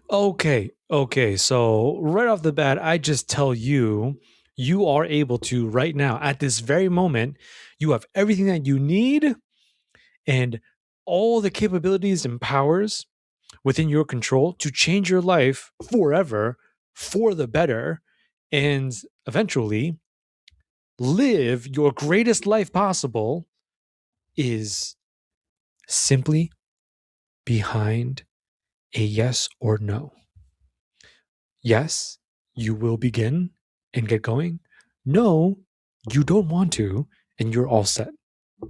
Okay. So right off the bat, I just tell you, you are able to right now, at this very moment, you have everything that you need and all the capabilities and powers within your control to change your life forever for the better and eventually live your greatest life possible is simply behind a yes or no. Yes, you will begin and get going. No, you don't want to, and you're all set.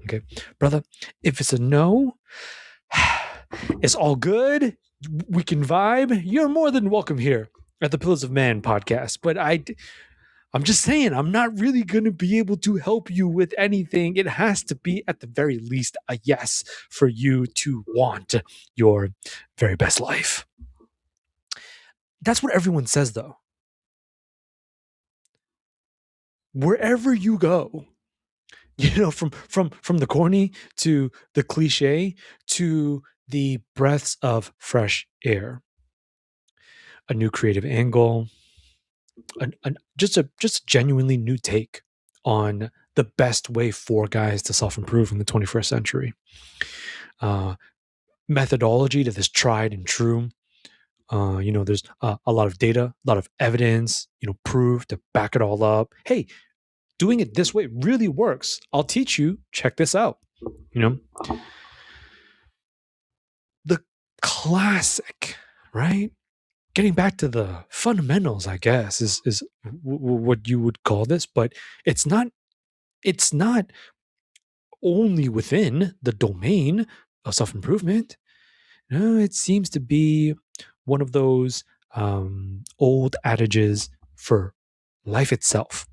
Okay, brother, if it's a no, it's all good. We can vibe. You're more than welcome here at the Pillars of Man podcast. But I'm just saying, I'm not really going to be able to help you with anything. It has to be, at the very least, a yes for you to want your very best life. That's what everyone says, though. Wherever you go, from the corny to the cliche to the breaths of fresh air, a new creative angle, just a genuinely new take on the best way for guys to self-improve in the 21st century. Uh, Methodology that is tried and true. There's a lot of data, a lot of evidence, proof to back it all up. Hey, doing it this way really works. I'll teach you. Check this out. You know, the classic, right? Getting back to the fundamentals, I guess, is what you would call this, but it's not. It's not only within the domain of self improvement. No, it seems to be one of those old adages for life itself.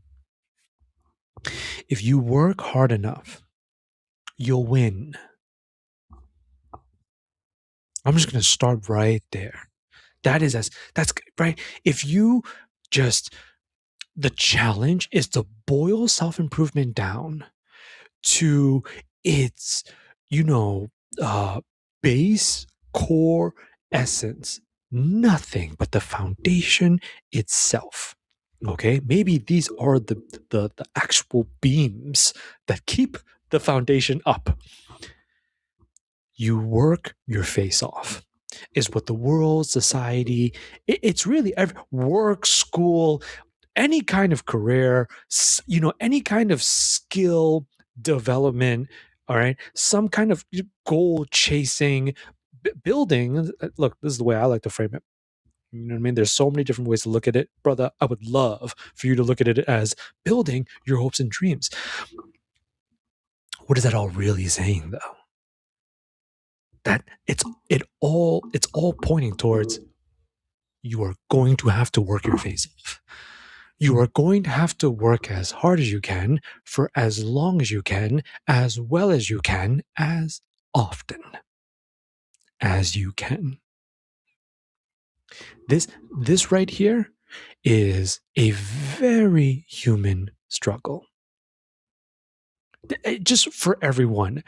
If you work hard enough, you'll win. I'm just going to start right there. That's right. If you just, the challenge is to boil self improvement down to its, you know, uh, base core essence, nothing but the foundation itself. Okay, maybe these are the actual beams that keep the foundation up. You work your face off is what the world, society, it's really work, school, any kind of career, any kind of skill development, all right, some kind of goal chasing, building. Look, this is the way I like to frame it. You know what I mean? There's so many different ways to look at it. Brother, I would love for you to look at it as building your hopes and dreams. What is that all really saying, though? That it's all pointing towards you are going to have to work your face off. You are going to have to work as hard as you can for as long as you can, as well as you can, as often as you can. This right here is a very human struggle. Just for everyone.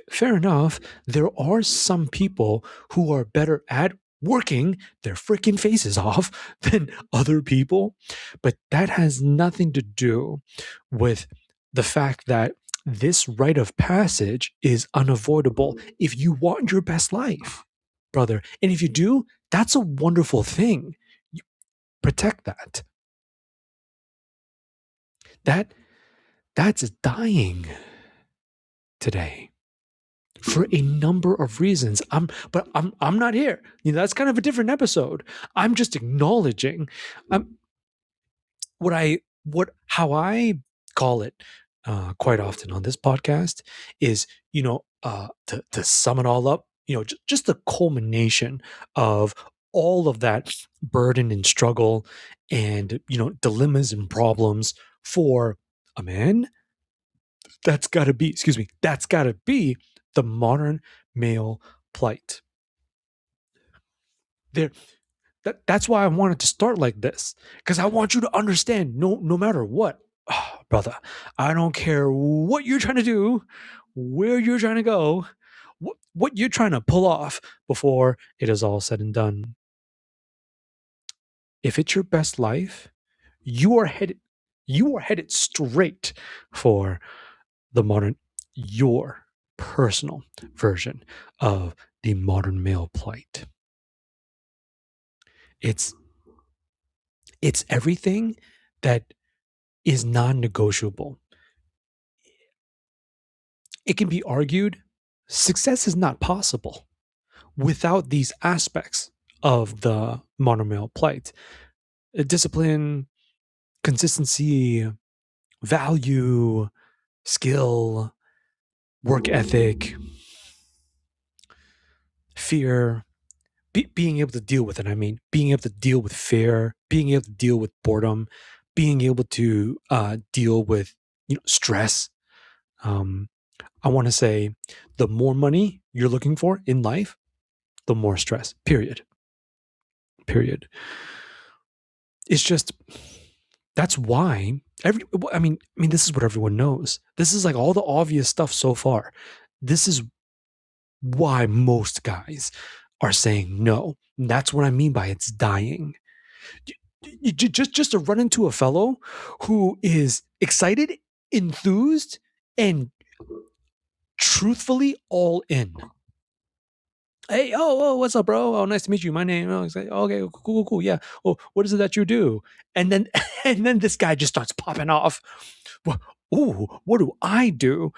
Fair enough, there are some people who are better at working their freaking faces off than other people, but that has nothing to do with the fact that this rite of passage is unavoidable if you want your best life, brother. And if you do, that's a wonderful thing. Protect that. That's dying today for a number of reasons. I'm not here. That's kind of a different episode. I'm just acknowledging how I call it quite often on this podcast is to sum it all up. Just the culmination of all of that burden and struggle and dilemmas and problems for a man. That's got to be the modern male plight. There, that's why I wanted to start like this, because I want you to understand. No matter what, brother, I don't care what you're trying to do, where you're trying to go, what you're trying to pull off before it is all said and done. if it's your best life, you are headed straight for the modern your personal version of the modern male plight. It's everything that is non-negotiable. It can be argued success is not possible without these aspects of the modern male plight. Discipline, consistency, value, skill, work ethic, fear, being able to deal with it. I mean, being able to deal with fear, being able to deal with boredom, being able to deal with stress. I want to say the more money you're looking for in life, the more stress. Period. It's just that's why this is what everyone knows. This is like all the obvious stuff so far. This is why most guys are saying no. And that's what I mean by it's dying. Just to run into a fellow who is excited, enthused, and truthfully all in. Hey, what's up, bro? Oh, nice to meet you. My name. Oh, okay, cool. Yeah. Oh, what is it that you do? And then, and then this guy just starts popping off. Ooh, what do I do?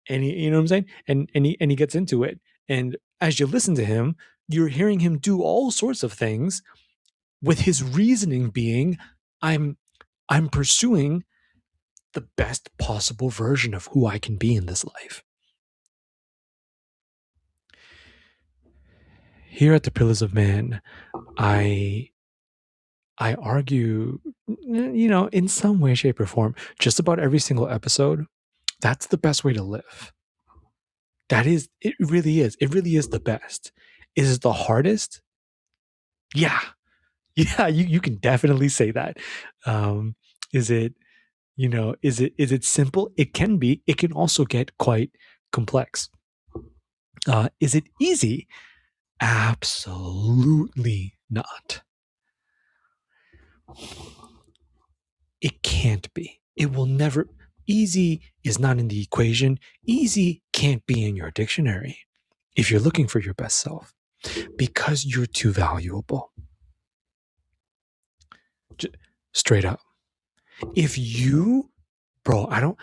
And you know what I'm saying? And he gets into it. And as you listen to him, you're hearing him do all sorts of things, with his reasoning being, I'm pursuing the best possible version of who I can be in this life. Here at the Pillars of Man, I argue, in some way, shape, or form, just about every single episode, that's the best way to live. It really is. It really is the best. Is it the hardest? Yeah. Yeah, you can definitely say that. Is it, is it simple? It can be. It can also get quite complex. Is it easy? Absolutely not. It can't be. It will never. Easy is not in the equation. Easy can't be in your dictionary if you're looking for your best self, because you're too valuable. Straight up. If you, bro, I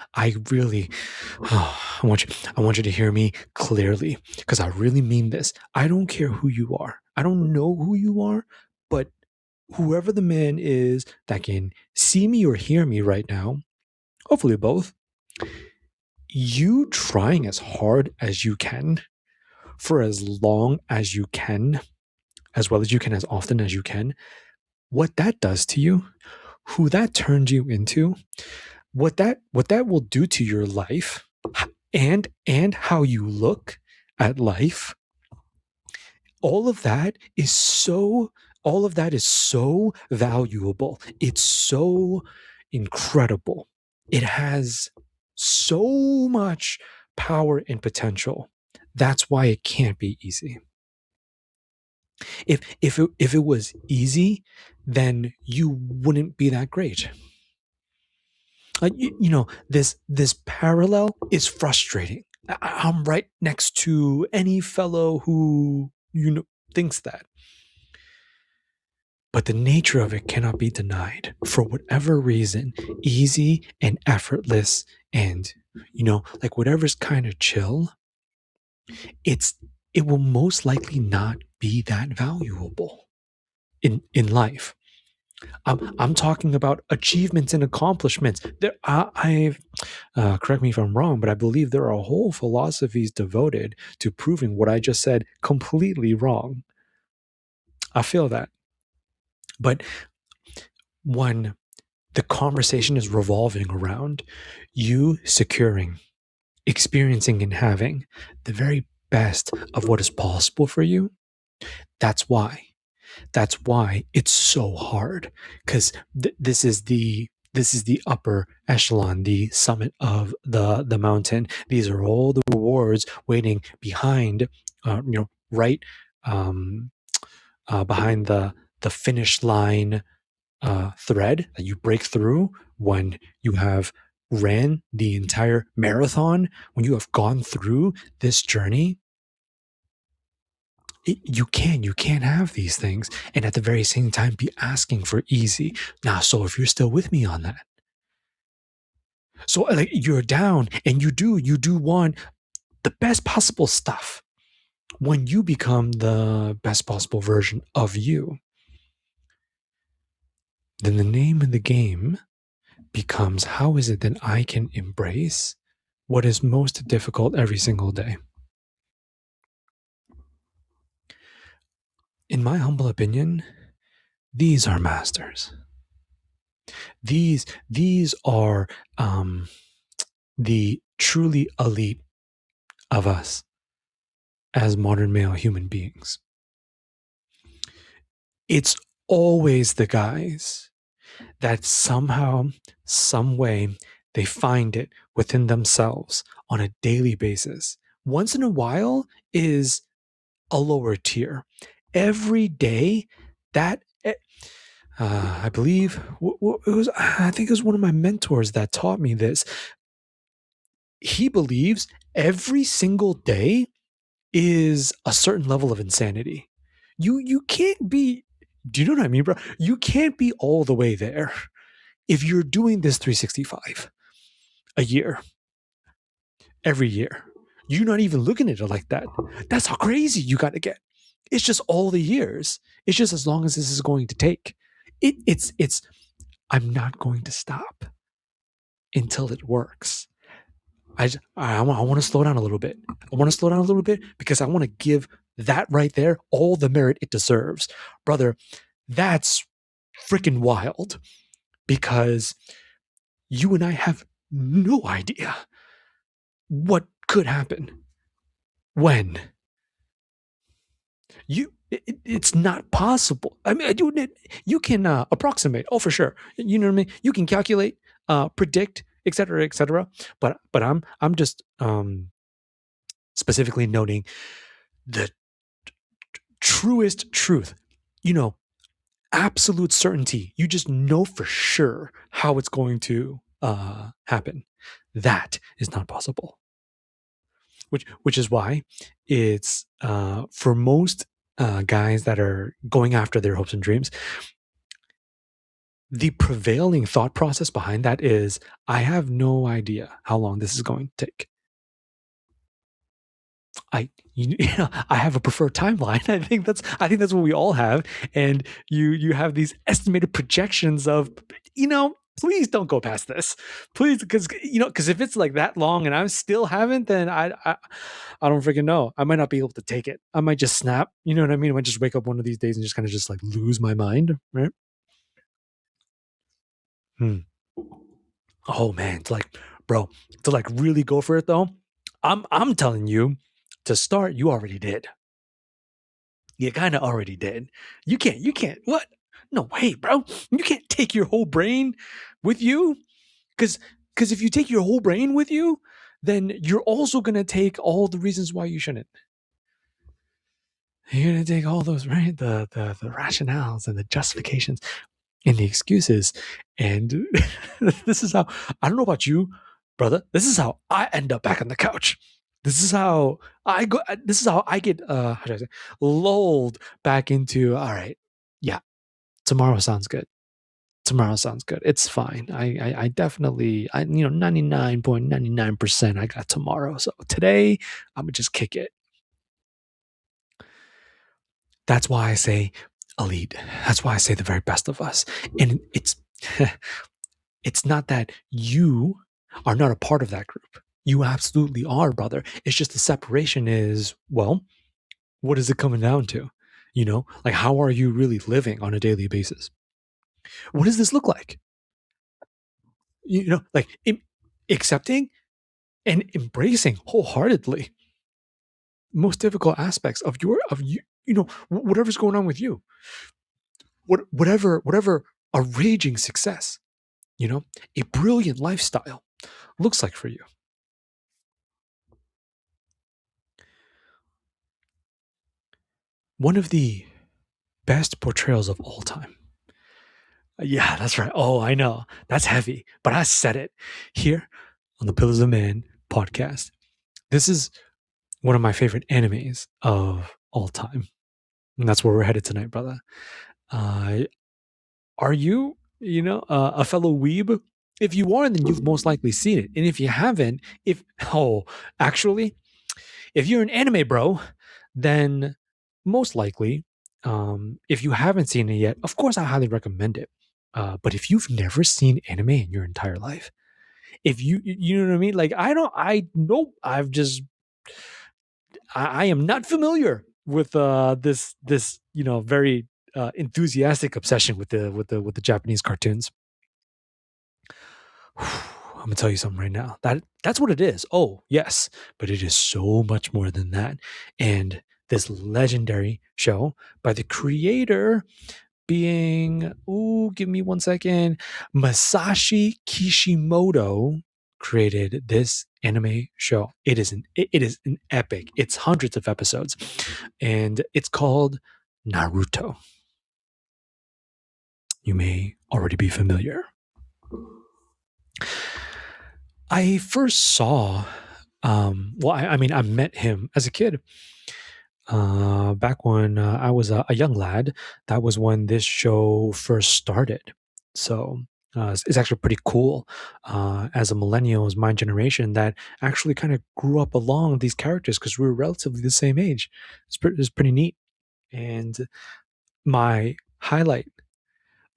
want you to hear me clearly, because I really mean this. I don't care who you are. I don't know who you are, but whoever the man is that can see me or hear me right now, hopefully both, you trying as hard as you can for as long as you can, as well as you can, as often as you can, what that does to you, who that turns you into, what that will do to your life, and how you look at life, all of that is so valuable. It's so incredible. It has so much power and potential. That's why it can't be easy. If it was easy, then you wouldn't be that great. This parallel is frustrating. I'm right next to any fellow who thinks that. But the nature of it cannot be denied. For whatever reason, easy and effortless and, like whatever's kind of chill, it will most likely not be that valuable in life. I'm talking about achievements and accomplishments. Correct me if I'm wrong, but I believe there are whole philosophies devoted to proving what I just said completely wrong. I feel that. But when the conversation is revolving around you securing, experiencing, and having the very best of what is possible for you, that's why it's so hard, because this is the upper echelon, the summit of the mountain. These are all the rewards waiting behind, right behind the finish line, thread that you break through when you have ran the entire marathon, when you have gone through this journey, you can't have these things and at the very same time be asking for easy. Now, so if you're still with me on that, so like you're down and you do want the best possible stuff. When you become the best possible version of you, then the name of the game becomes, how is it that I can embrace what is most difficult every single day? In my humble opinion, these are masters. These are the truly elite of us as modern male human beings. It's always the guys that somehow, some way, they find it within themselves on a daily basis. Once in a while is a lower tier. Every day, that I believe it was. I think it was one of my mentors that taught me this. He believes every single day is a certain level of insanity. You can't be. Do you know what I mean, bro? You can't be all the way there if you're doing this 365 a year, every year. You're not even looking at it like that. That's how crazy you got to get. It's just all the years. It's just as long as this is going to take. It's. I'm not going to stop until it works. I want to slow down a little bit. I want to slow down a little bit because I want to give that right there all the merit it deserves. Brother, that's freaking wild because you and I have no idea what could happen when it's not possible. I mean, you can approximate. Oh, for sure. You know what I mean? You can calculate, predict, etc., etc. But I'm just specifically noting the truest truth. You know, absolute certainty. You just know for sure how it's going to happen. That is not possible. Which is why it's for most guys that are going after their hopes and dreams, the prevailing thought process behind that is, I have no idea how long this is going to take. I have a preferred timeline. I think that's what we all have. And you have these estimated projections of, please don't go past this. Please, because if it's like that long and I still haven't, then I don't freaking know. I might not be able to take it. I might just snap. You know what I mean? I might just wake up one of these days and just kind of just like lose my mind, right? Hmm. Oh man, it's like, bro, to like really go for it though. I'm telling you, to start, you already did. You kind of already did. You can't, what? No way, bro. You can't take your whole brain with you. Because if you take your whole brain with you, then you're also going to take all the reasons why you shouldn't. You're going to take all those, right? The rationales and the justifications and the excuses. And this is how, I don't know about you, brother. This is how I end up back on the couch. This is how I go. This is how I get, how should I say, lulled back into, all right, yeah, tomorrow sounds good. Tomorrow sounds good. It's fine. I definitely, 99.99% I got tomorrow. So today, I'm going to just kick it. That's why I say elite. That's why I say the very best of us. And it's not that you are not a part of that group. You absolutely are, brother. It's just the separation is, well, what is it coming down to? Like, how are you really living on a daily basis? What does this look like? Like accepting and embracing wholeheartedly most difficult aspects of you, whatever's going on with you, whatever a raging success, a brilliant lifestyle looks like for you. One of the best portrayals of all time Yeah, that's right. Oh, I know. That's heavy, but I said it here on the Pillars of Man podcast. This is one of my favorite animes of all time. And that's where we're headed tonight, brother. Uh, are you, a fellow weeb? If you are, then you've most likely seen it. And if you haven't, actually, if you're an anime bro, then most likely, if you haven't seen it yet, of course, I highly recommend it. But if you've never seen anime in your entire life, if you know what I mean, like I nope, I am not familiar with this very enthusiastic obsession with the Japanese cartoons. I'm gonna tell you something right now. That's what it is. Oh, yes, but it is so much more than that. And this legendary show by the creator being, give me one second, Masashi Kishimoto created this anime show. It is an epic. It's hundreds of episodes, and it's called Naruto. You may already be familiar. I first saw, I mean, I met him as a kid. Back when I was a young lad, that was when this show first started. So it's actually pretty cool as a millennial, as my generation, that actually kind of grew up along these characters because we were relatively the same age. It's pretty neat. And my highlight,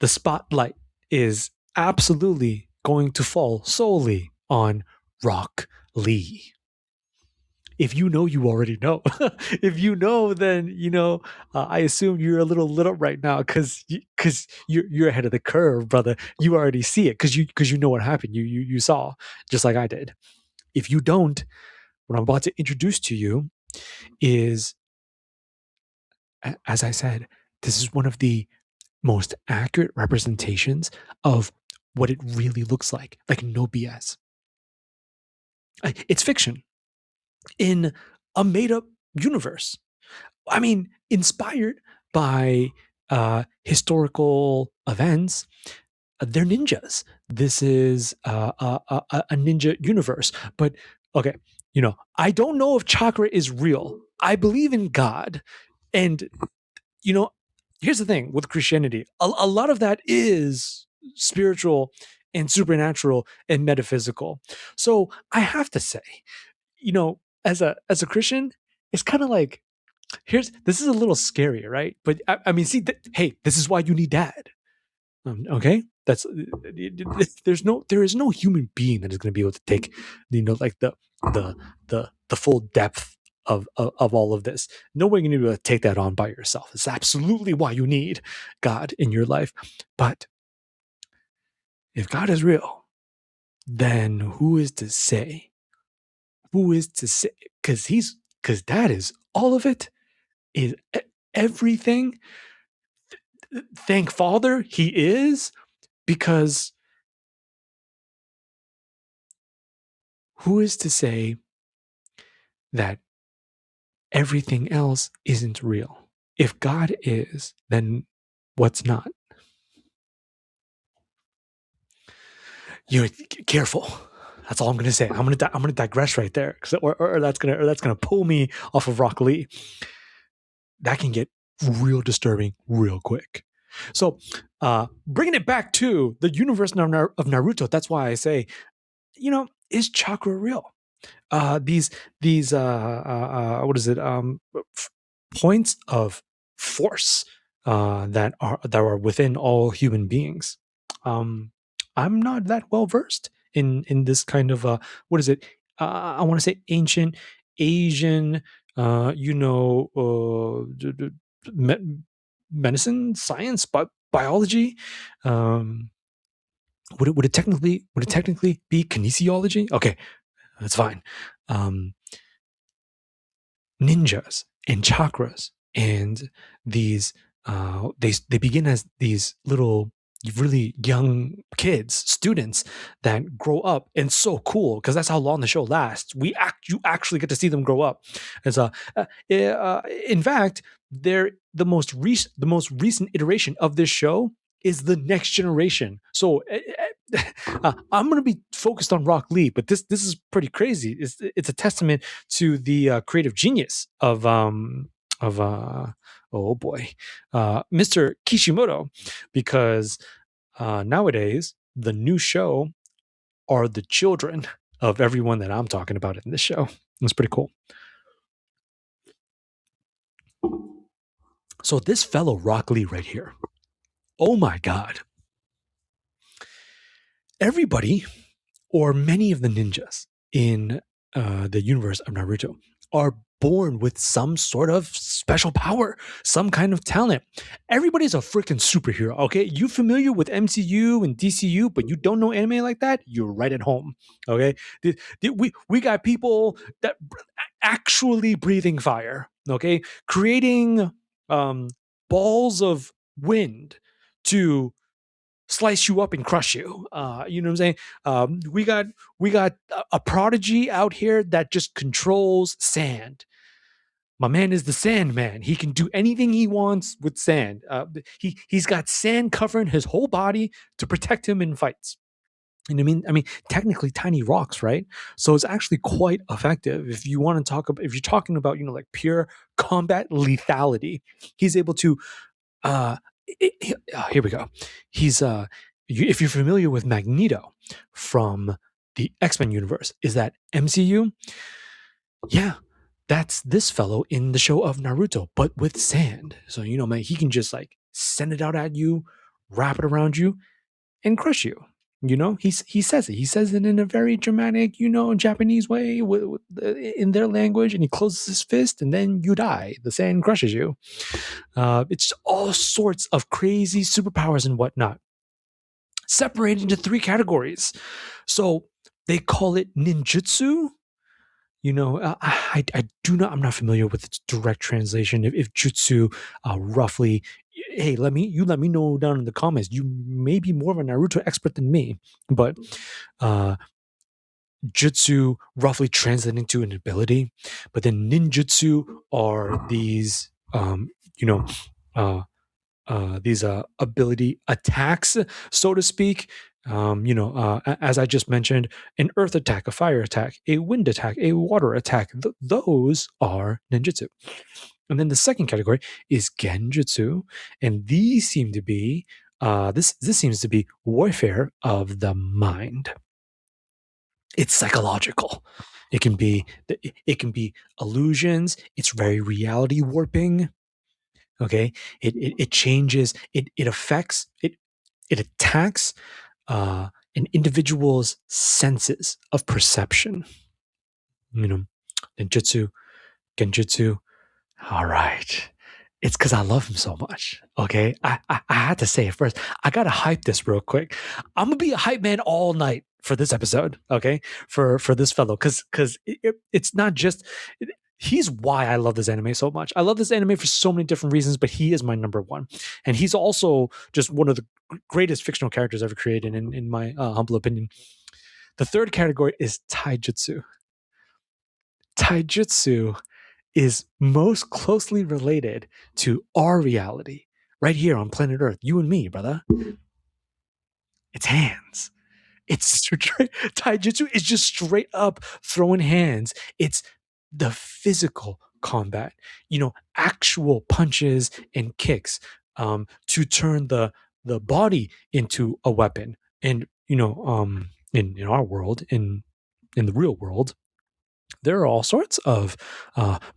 the spotlight, is absolutely going to fall solely on Rock Lee. If you know, you already know. If you know, then I assume you're a little lit up right now because you're ahead of the curve, brother. You already see it because you know what happened. You saw just like I did. If you don't, what I'm about to introduce to you is, as I said, this is one of the most accurate representations of what it really looks like. Like no BS. It's fiction in a made up universe. I mean, inspired by historical events. They're ninjas. This is a ninja universe. But okay, I don't know if chakra is real. I believe in God. And, you know, here's the thing with Christianity, a lot of that is spiritual and supernatural and metaphysical. So I have to say, as a Christian, it's kind of like, this is a little scary, right? But I mean, see, hey, this is why you need dad. Okay, there is no human being that is going to be able to take, like the full depth of all of this. No way you're going to be able to take that on by yourself. It's absolutely why you need God in your life. But if God is real, then who is to say? Who is to say? Because that is all of it. Is everything. Thank Father he is, because who is to say that everything else isn't real? If God is, then what's not? You're careful. That's all I'm going to say. I'm going to digress right there, or that's gonna pull me off of Rock Lee. That can get real disturbing real quick. So, bringing it back to the universe of Naruto, that's why I say, is chakra real? These what is it? Points of force that are within all human beings. I'm not that well versed in this kind of what is it? I want to say ancient Asian, me- medicine, science, biology. Um, would it technically be kinesiology? Okay, that's fine. Um, Ninjas and chakras and these they begin as these little really young kids, students that grow up, and so cool because that's how long the show lasts. You actually get to see them grow up. As in fact, they're the most recent iteration of this show is the next generation. So I'm going to be focused on Rock Lee, but this is pretty crazy. It's a testament to the creative genius of oh boy, Mr. Kishimoto, because nowadays the new show are the children of everyone that I'm talking about in this show. It's pretty cool. So this fellow Rock Lee right here, oh my god, everybody or many of the ninjas in the universe of Naruto are born with some sort of special power, some kind of talent. Everybody's a freaking superhero, okay? You familiar with MCU and DCU, but you don't know anime like that? You're right at home, okay? We got people that actually breathing fire, okay? Creating balls of wind to slice you up and crush you. You know what I'm saying? We got a prodigy out here that just controls sand. My man is the Sandman. He can do anything he wants with sand. He's got sand covering his whole body to protect him in fights. And I mean, technically tiny rocks, right? So it's actually quite effective. If you want to talk about, if you're talking about, like pure combat lethality, he's able to uh, here we go. He's if you're familiar with Magneto from the X-Men universe, is that MCU? Yeah, that's this fellow in the show of Naruto, but with sand. So man, he can just like send it out at you, wrap it around you, and crush you. He says it. He says it in a very dramatic, Japanese way in their language, and he closes his fist, and then you die. The sand crushes you. It's all sorts of crazy superpowers and whatnot, separated into three categories. So they call it ninjutsu. I do not. I'm not familiar with its direct translation. If jutsu, roughly, hey, let me know down in the comments. You may be more of a Naruto expert than me, but jutsu roughly translating to an ability, but then ninjutsu are these, these ability attacks, so to speak. As I just mentioned, an earth attack, a fire attack, a wind attack, a water attack. Those are ninjutsu. And then the second category is genjutsu, and these seem to be this seems to be warfare of the mind. It's psychological. It can be illusions. It's very reality warping. Okay, it changes. It affects. It attacks an individual's senses of perception. Ninjutsu, genjutsu. All right. It's because I love him so much. Okay. I had to say it first. I got to hype this real quick. I'm going to be a hype man all night for this episode. Okay. For this fellow. Because it's not just, he's why I love this anime so much. I love this anime for so many different reasons, but he is my number one. And he's also just one of the greatest fictional characters ever created, in my humble opinion. The third category is taijutsu. Taijutsu is most closely related to our reality right here on planet Earth, you and me, brother. It's hands. It's straight. Taijutsu is just straight up throwing hands. It's the physical combat, actual punches and kicks, to turn the body into a weapon. And in our world, in the real world, there are all sorts of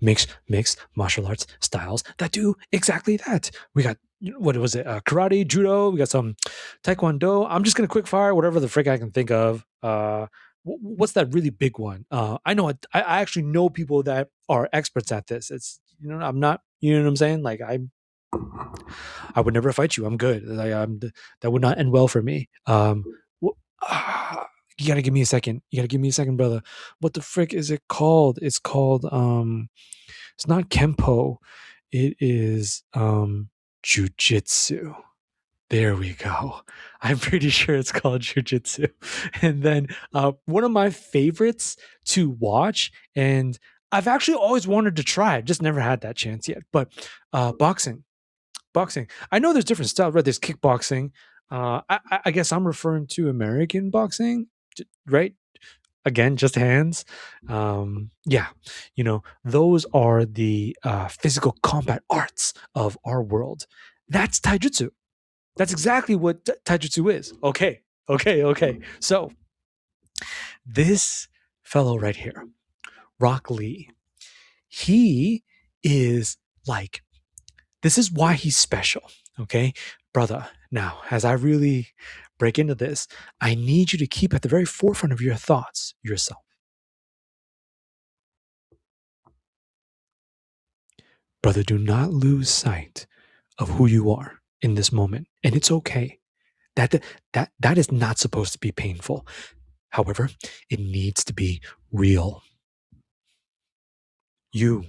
mixed martial arts styles that do exactly that. We got, what was it? Karate, judo. We got some taekwondo. I'm just gonna quick fire whatever the frick I can think of. What's that really big one? I know. I actually know people that are experts at this. It's I'm not. You know what I'm saying? Like I would never fight you. I'm good. That would not end well for me. You gotta give me a second. You gotta give me a second, brother. What the frick is it called? It's called it's not Kempo. It is Jujitsu. There we go. I'm pretty sure it's called Jujitsu. And then one of my favorites to watch, and I've actually always wanted to try, I've just never had that chance yet. But boxing. boxing. I know there's different styles, right? There's kickboxing. I guess I'm referring to American boxing, right? Again, just hands. Yeah, those are the physical combat arts of our world. That's taijutsu. That's exactly what taijutsu is. Okay, okay. So this fellow right here, Rock Lee, he is like, this is why he's special. Okay, brother. Now, as I really break into this, I need you to keep at the very forefront of your thoughts yourself. Brother, do not lose sight of who you are in this moment. And it's okay. That is not supposed to be painful. However, it needs to be real. You.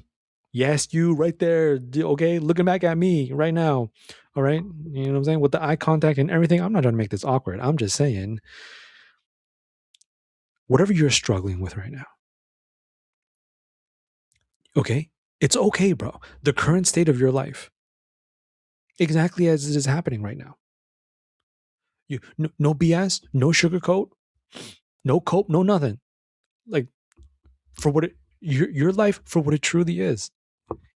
Yes, you right there. Okay, looking back at me right now. All right. You know what I'm saying? With the eye contact and everything. I'm not trying to make this awkward. I'm just saying, whatever you're struggling with right now, okay? It's okay, bro. The current state of your life, exactly as it is happening right now. You no BS, no sugarcoat, no cope, no nothing. Like, for what your life for what it truly is.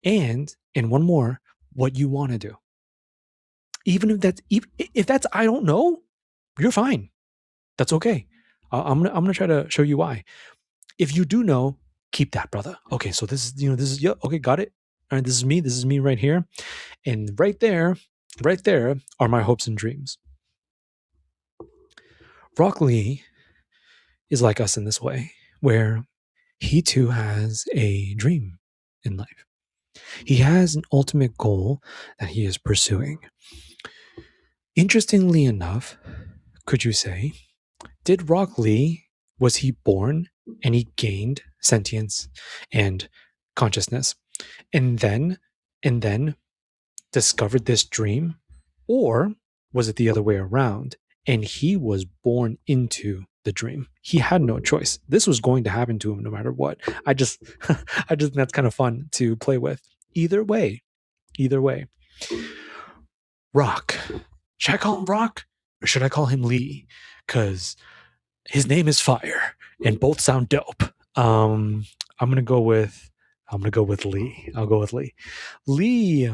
And one more, what you want to do. Even if that's I don't know, you're fine. That's okay. I'm gonna try to show you why. If you do know, keep that, brother. Okay, so this is yeah. Okay, got it. All right, this is me. This is me right here, and right there are my hopes and dreams. Rock Lee is like us in this way, where he too has a dream in life. He has an ultimate goal that he is pursuing. Interestingly enough, could you say, did Rock Lee, was he born and he gained sentience and consciousness and then discovered this dream? Or was it the other way around and he was born into the dream? He had no choice. This was going to happen to him no matter what. I just that's kind of fun to play with. Either way. Rock. Should I call him Rock or should I call him Lee? Because his name is Fire, and both sound dope. I'm gonna go with Lee. I'll go with Lee. Lee,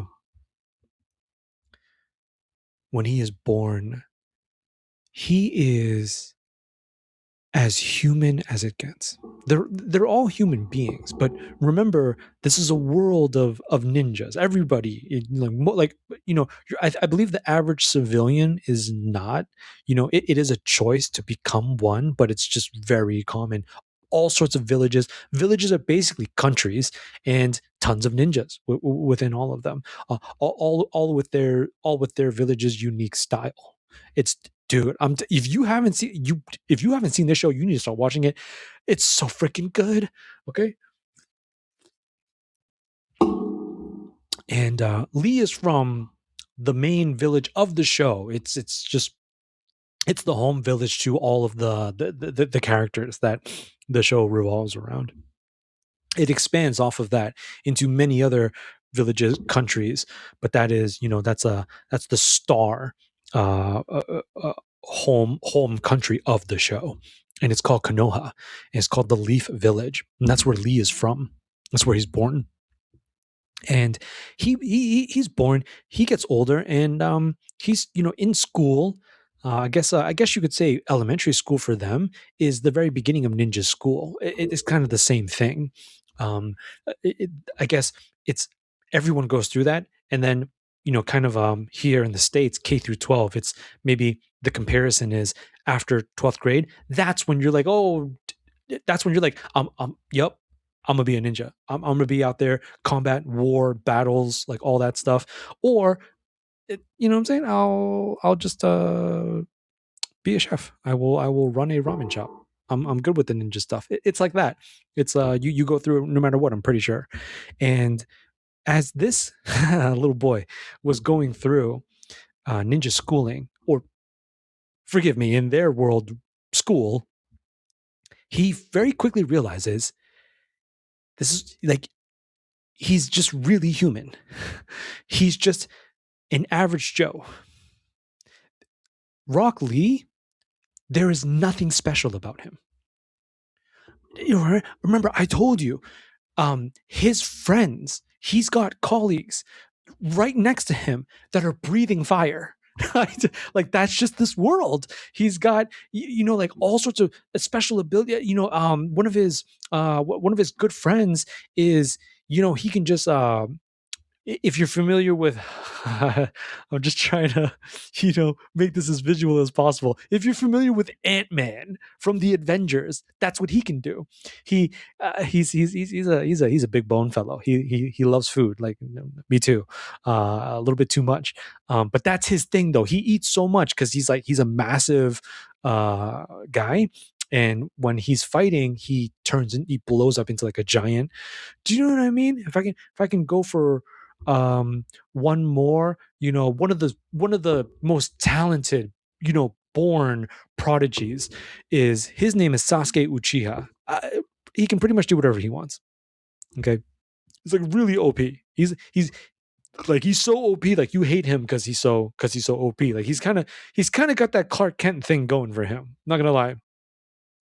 when he is born, he is as human as it gets. They're all human beings, but remember, this is a world of ninjas. Everybody, I believe the average civilian is not. It is a choice to become one, but it's just very common. All sorts of villages. Villages are basically countries, and tons of ninjas within all of them. All with their village's unique style. It's Dude, if you haven't seen this show, you need to start watching it. It's so freaking good. Okay. And Lee is from the main village of the show. It's the home village to all of the characters that the show revolves around. It expands off of that into many other villages, countries, but that's the star home country of the show, and it's called Konoha, and it's called the Leaf Village, and that's where Lee is from. That's where he's born, and he's born. He gets older, and he's in school. I guess you could say elementary school for them is the very beginning of ninja school. It's kind of the same thing. Um, I guess it's everyone goes through that, and then kind of here in the States, K through 12, it's maybe the comparison is after 12th grade. That's when you're like, oh, that's when you're like, yep, I'm gonna be a ninja. I'm gonna be out there, combat, war, battles, like all that stuff. Or you know what I'm saying? I'll just be a chef. I will run a ramen shop. I'm good with the ninja stuff. It's like that. It's you go through it no matter what, I'm pretty sure. And as this little boy was going through ninja schooling, or forgive me, in their world, school, he very quickly realizes this is like, he's just really human. He's just an average Joe. Rock Lee, there is nothing special about him. Remember, I told you, his friends, he's got colleagues right next to him that are breathing fire. Like that's just this world. He's got like all sorts of special ability. One of his good friends is he can just if you're familiar with I'm just trying to make this as visual as possible. If you're familiar with Ant-Man from the Avengers, that's what he can do. He's a big bone fellow. He loves food, like me too, a little bit too much, but that's his thing though. He eats so much because he's a massive guy, and when he's fighting he blows up into like a giant. Do you know what I mean? If I can go for one more, one of the most talented, born prodigies, is his name is Sasuke Uchiha. He can pretty much do whatever he wants. Okay, he's like really OP. He's so OP, like you hate him because he's so OP. Like he's kind of got that Clark Kent thing going for him. Not gonna lie.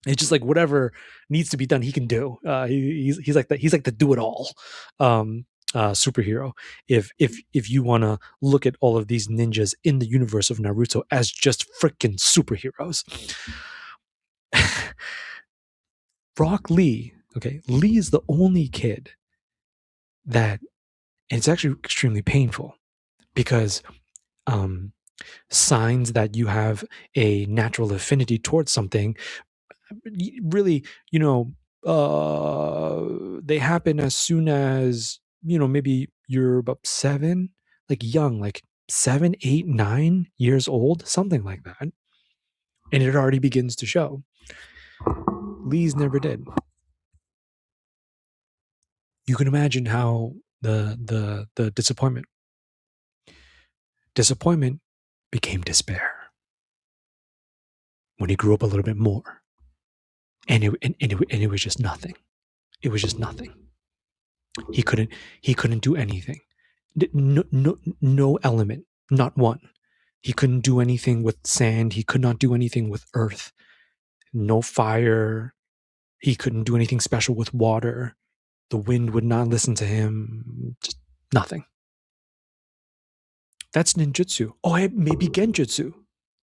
It's just like whatever needs to be done, he can do. He's like that. He's like the do it all superhero. If you want to look at all of these ninjas in the universe of Naruto as just freaking superheroes, Rock Lee. Okay, Lee is the only kid that, and it's actually extremely painful because signs that you have a natural affinity towards something really, they happen as soon as, maybe you're about 7, like young, like 7, 8, 9 years old, something like that. And it already begins to show. Lee's never did. You can imagine how the disappointment became despair when he grew up a little bit more. And it was just nothing. It was just nothing. He couldn't do anything. No element, not one. He couldn't do anything with sand. He could not do anything with earth. No fire. He couldn't do anything special with water. The wind would not listen to him. Just nothing. That's ninjutsu. Oh, maybe genjutsu.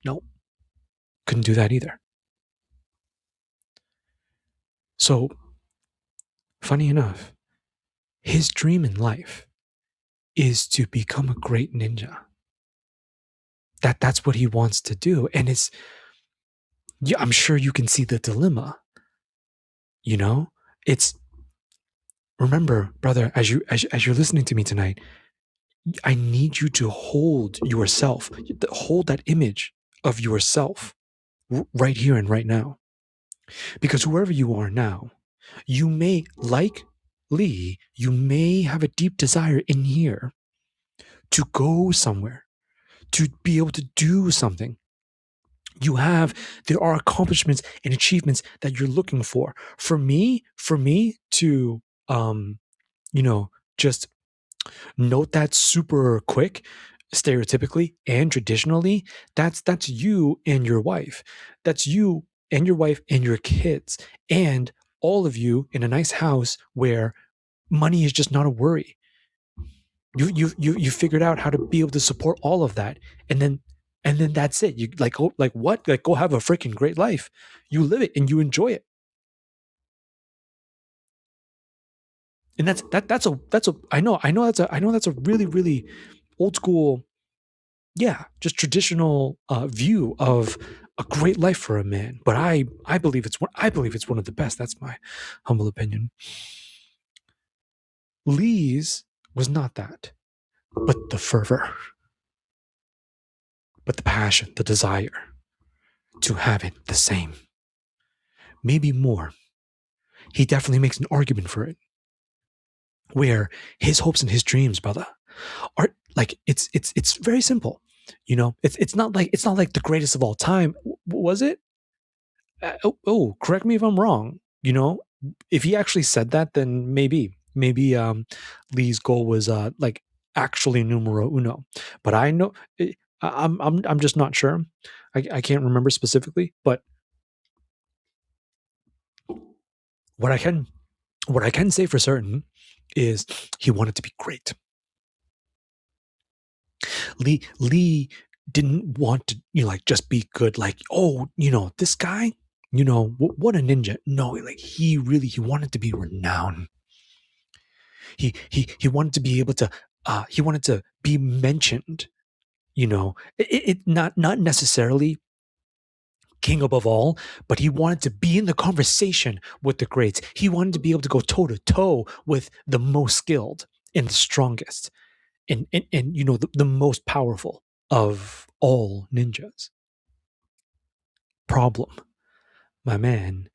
No, couldn't do that either. So, funny enough, his dream in life is to become a great ninja. That's what he wants to do. And I'm sure you can see the dilemma. It's, remember, brother, as you're listening to me tonight, I need you to hold yourself, hold that image of yourself right here and right now. Because whoever you are now, you may, like Lee, you may have a deep desire in here to go somewhere, to be able to do something. There are accomplishments and achievements that you're looking for. For me to, just note that super quick, stereotypically and traditionally, that's you and your wife. That's you and your wife and your kids, and all of you in a nice house where money is just not a worry. You figured out how to be able to support all of that, and then that's it. You what? Like, go have a freaking great life. You live it and you enjoy it. And that's a I know that's a really, really old school, yeah, just traditional view of a great life for a man. But I believe it's one of the best. That's my humble opinion. Lee's was not that, but the fervor, but the passion, the desire to have it the same, maybe more. He definitely makes an argument for it, where his hopes and his dreams, brother, are like, it's very simple. It's not like the greatest of all time. Was it? Correct me if I'm wrong. If he actually said that, then maybe Lee's goal was like actually numero uno. But I know I'm just not sure. I can't remember specifically, but what I can what I can say for certain is he wanted to be great. Lee didn't want to, like, just be good. Like, oh, this guy, what a ninja. No, like, he wanted to be renowned. He wanted to be able to. He wanted to be mentioned. It not necessarily king above all, but he wanted to be in the conversation with the greats. He wanted to be able to go toe to toe with the most skilled and the strongest, and the most powerful of all ninjas. Problem, my man,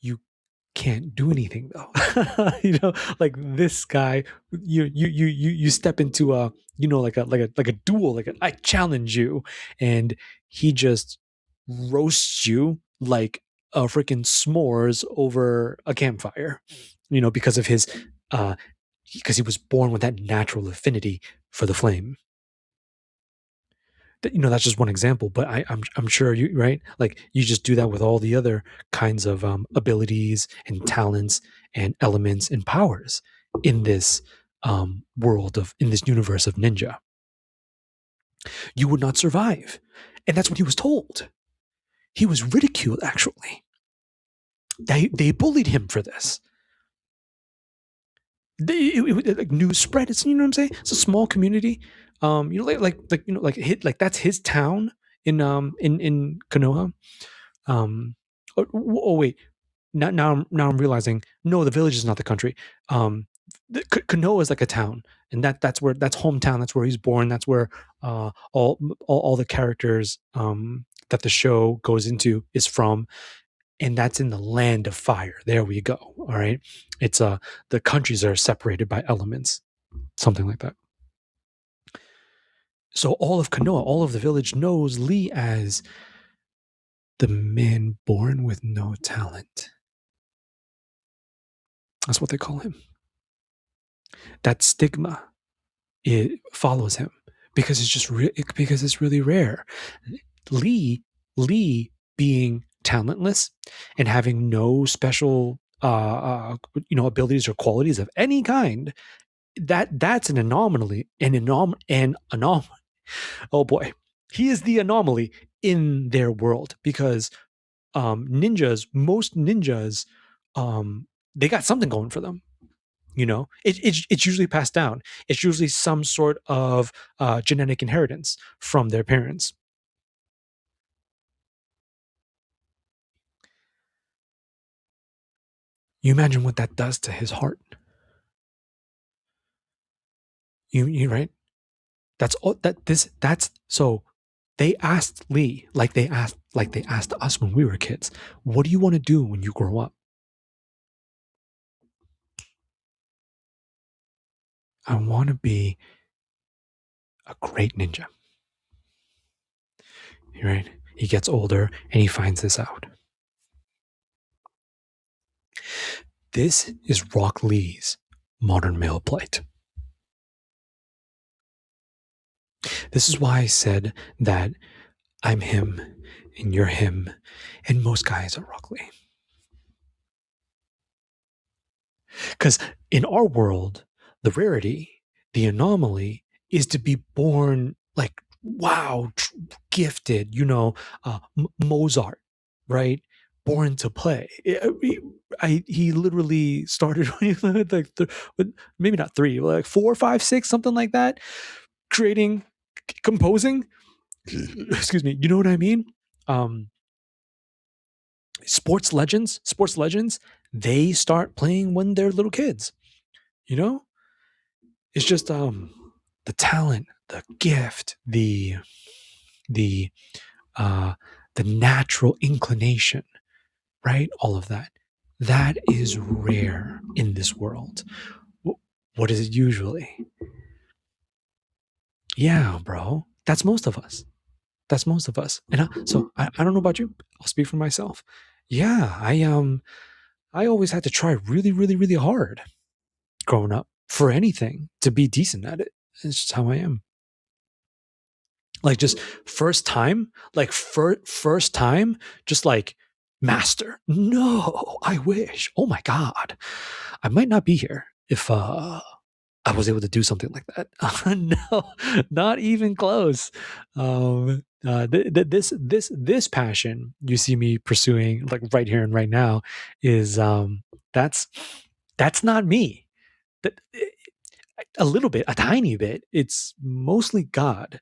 you can't do anything though. Like this guy, you step into a, like a duel, I challenge you, and he just roasts you like a freaking s'mores over a campfire, because of his because he was born with that natural affinity for the flame. That's just one example, but I'm sure you, right, like, you just do that with all the other kinds of abilities and talents and elements and powers in this in this universe of ninja. You would not survive, and that's what he was told. He was ridiculed, actually. They bullied him for this. Like, news spread. It's, what I'm saying. It's a small community. Like that's his town in Konoha. Wait. Now I'm realizing, no, the village is not the country. Konoha is like a town, and that's hometown. That's where he's born. That's where all the characters that the show goes into is from, and that's in the land of fire. There we go. All right, it's the countries are separated by elements, something like that. So all of Konoha, all of the village knows Lee as the man born with no talent. That's what they call him. That stigma, it follows him because because it's really rare. Lee being talentless and having no special abilities or qualities of any kind, that's an anomaly. Oh boy, he is the anomaly in their world, because most ninjas, they got something going for them. It's usually passed down. It's usually some sort of genetic inheritance from their parents. You imagine what that does to his heart. You right? That's all that's so they asked Lee, like they asked us when we were kids, what do you want to do when you grow up? I want to be a great ninja. Right? He gets older and he finds this out. This is Rock Lee's modern male plight. This is why I said that I'm him and you're him, and most guys are Rock Lee. Because in our world, the rarity, the anomaly, is to be born like, wow, gifted, Mozart, right? Born to play. He literally started like maybe not three, like 4, 5, 6, something like that, creating, composing. Excuse me. You know what I mean? Sports legends, they start playing when they're little kids. It's just the talent, the gift, the natural inclination, right? All of that is rare in this world. What is it usually? Yeah, bro. That's most of us. And I don't know about you. I'll speak for myself. Yeah, I always had to try really, really, really hard growing up. for anything to be decent at it. It's just how I am. Like just first time, like first time, just like master. No, I wish. Oh my God. I might not be here if I was able to do something like that. No, not even close. This passion you see me pursuing, like right here and right now, is that's that's not me. That a little bit, a tiny bit. It's mostly God.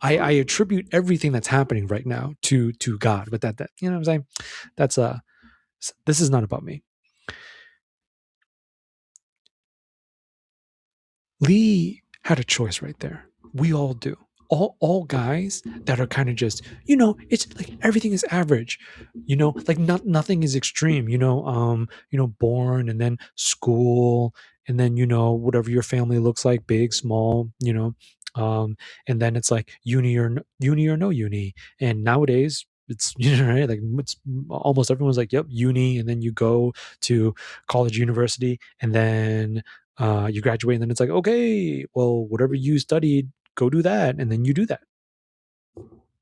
I attribute everything that's happening right now to God. But that you know what I'm saying? That's this is not about me. Lee had a choice right there. We all do. All guys that are kind of just, it's like everything is average. Like nothing is extreme. Born and then school and then whatever your family looks like, big, small, and then it's like uni or no uni. And nowadays it's right, like it's almost everyone's like, yep, uni, and then you go to college, university, and then you graduate, and then it's like, okay, well, whatever you studied, go do that, and then you do that,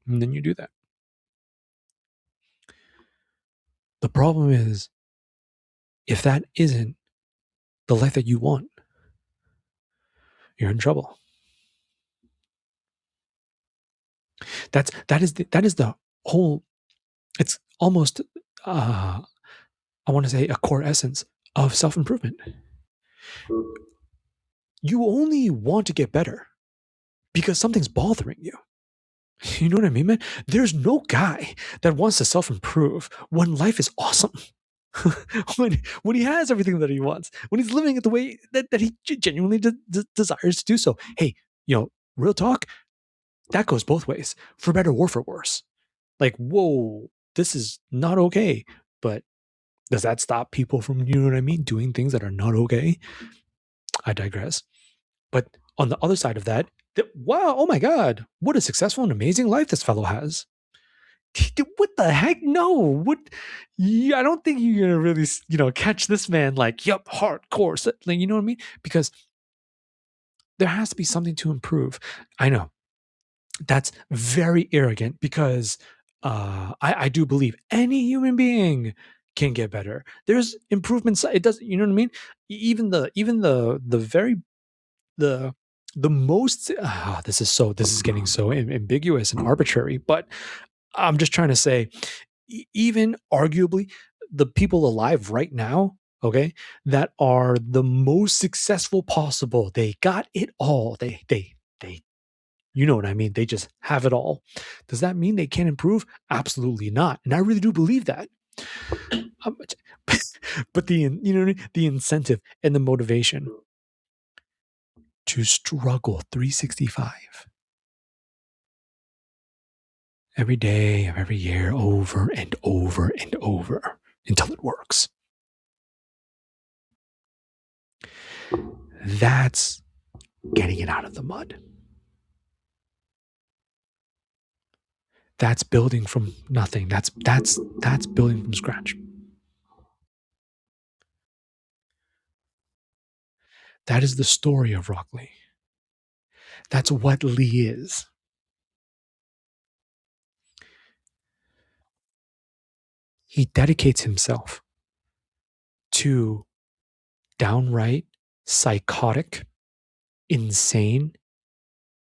and then you do that. The problem is, if that isn't the life that you want, you're in trouble. That is the whole. It's almost, I want to say, a core essence of self improvement. You only want to get better because something's bothering you. You know what I mean, man? There's no guy that wants to self improve when life is awesome. when he has everything that he wants, when he's living it the way that he genuinely desires to do so. Hey, real talk, that goes both ways, for better or for worse. Like, whoa, this is not okay. But does that stop people from, you know what I mean, doing things that are not okay? I digress. But on the other side of that, wow, oh my God, what a successful and amazing life this fellow has. What the heck? No, what? Yeah, I don't think you're gonna really, catch this man like, yep, hardcore. Like, you know what I mean? Because there has to be something to improve. I know that's very arrogant because I do believe any human being can get better. There's improvements. It does, you know what I mean? Even the very the the most this is getting so ambiguous and arbitrary, but I'm just trying to say, even arguably the people alive right now, okay, that are the most successful possible, they got it all. They you know what I mean? They just have it all. Does that mean they can't improve? Absolutely not. And I really do believe that. Um, but the incentive and the motivation to struggle 365 every day of every year, over and over and over until it works. That's getting it out of the mud. That's building from nothing. That's building from scratch. That is the story of Rock Lee. That's what Lee is. He dedicates himself to downright psychotic, insane,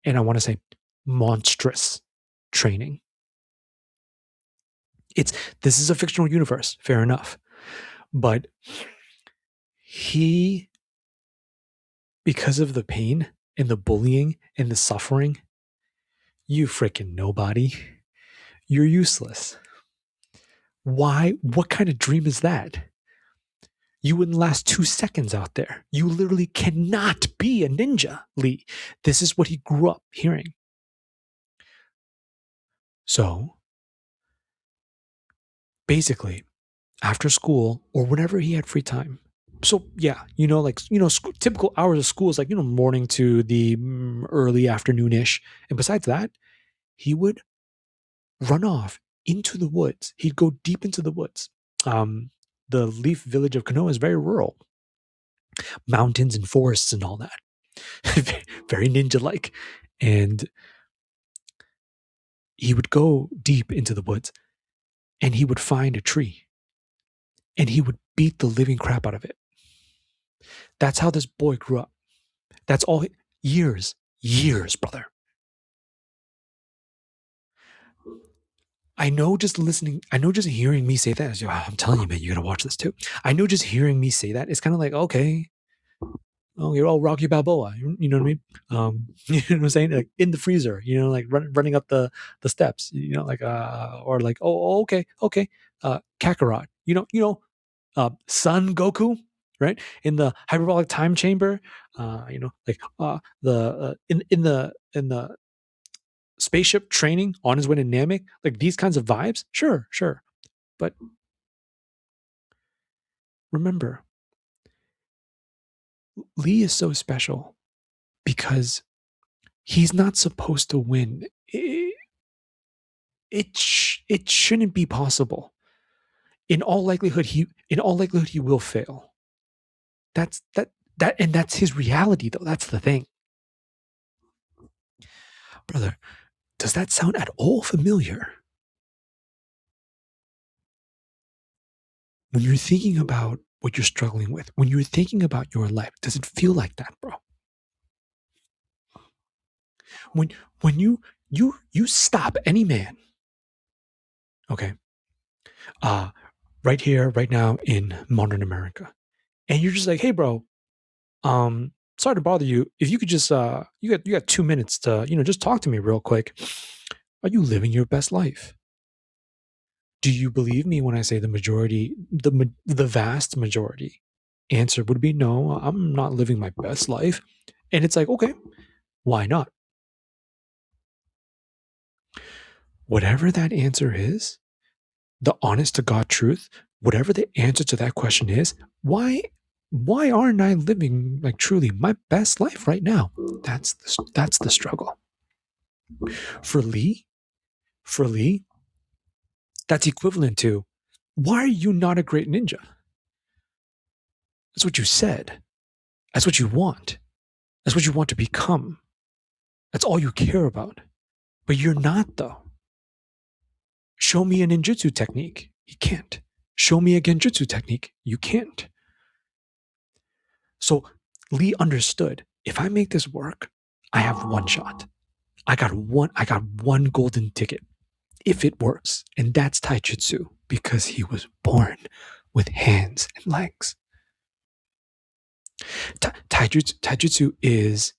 and I want to say monstrous training. This is a fictional universe, fair enough. But he, because of the pain and the bullying and the suffering, you freaking nobody. You're useless. Why? What kind of dream is that? You wouldn't last 2 seconds out there. You literally cannot be a ninja, Lee. This is what he grew up hearing. So, basically, after school or whenever he had free time. So yeah, typical hours of school is like, morning to the early afternoonish. And besides that, he would run off into the woods. He'd go deep into the woods. The Leaf village of Kanoa is very rural. mountains and forests and all that. Very ninja-like. And he would go deep into the woods and he would find a tree and he would beat the living crap out of it. That's how this boy grew up. That's all. Years, brother. I know just hearing me say that, I'm telling you, man, you gotta watch this too. I know just hearing me say that, it's kind of like, okay, oh, you're all Rocky Balboa. You know what I mean? You know what I'm saying? Like in the freezer, like running up the steps, like or like, okay, Kakarot, Son Goku, right? In the hyperbolic time chamber, like the in the spaceship training on his way to Namek, like these kinds of vibes. Sure. But remember, Lee is so special because he's not supposed to win. It shouldn't be possible. In all likelihood, he will fail. And that's his reality, though. That's the thing, brother. Does that sound at all familiar? When you're thinking about what you're struggling with, when you're thinking about your life, does it feel like that, bro? When you stop any man, okay, right here, right now in modern America, and you're just like, hey, bro, sorry to bother you. If you could just, you got 2 minutes to, just talk to me real quick. Are you living your best life? Do you believe me when I say the vast majority answer would be no, I'm not living my best life. And it's like, okay, why not? Whatever that answer is, the honest to God truth, whatever the answer to that question is, why aren't I living like truly my best life right now? That's the struggle. For Lee, that's equivalent to, why are you not a great ninja? That's what you said. That's what you want. That's what you want to become. That's all you care about. But you're not, though. Show me a ninjutsu technique. You can't. Show me a genjutsu technique. You can't. So Lee understood, if I make this work, I have one shot. I got one golden ticket if it works. And that's taijutsu, because he was born with hands and legs. Taijutsu is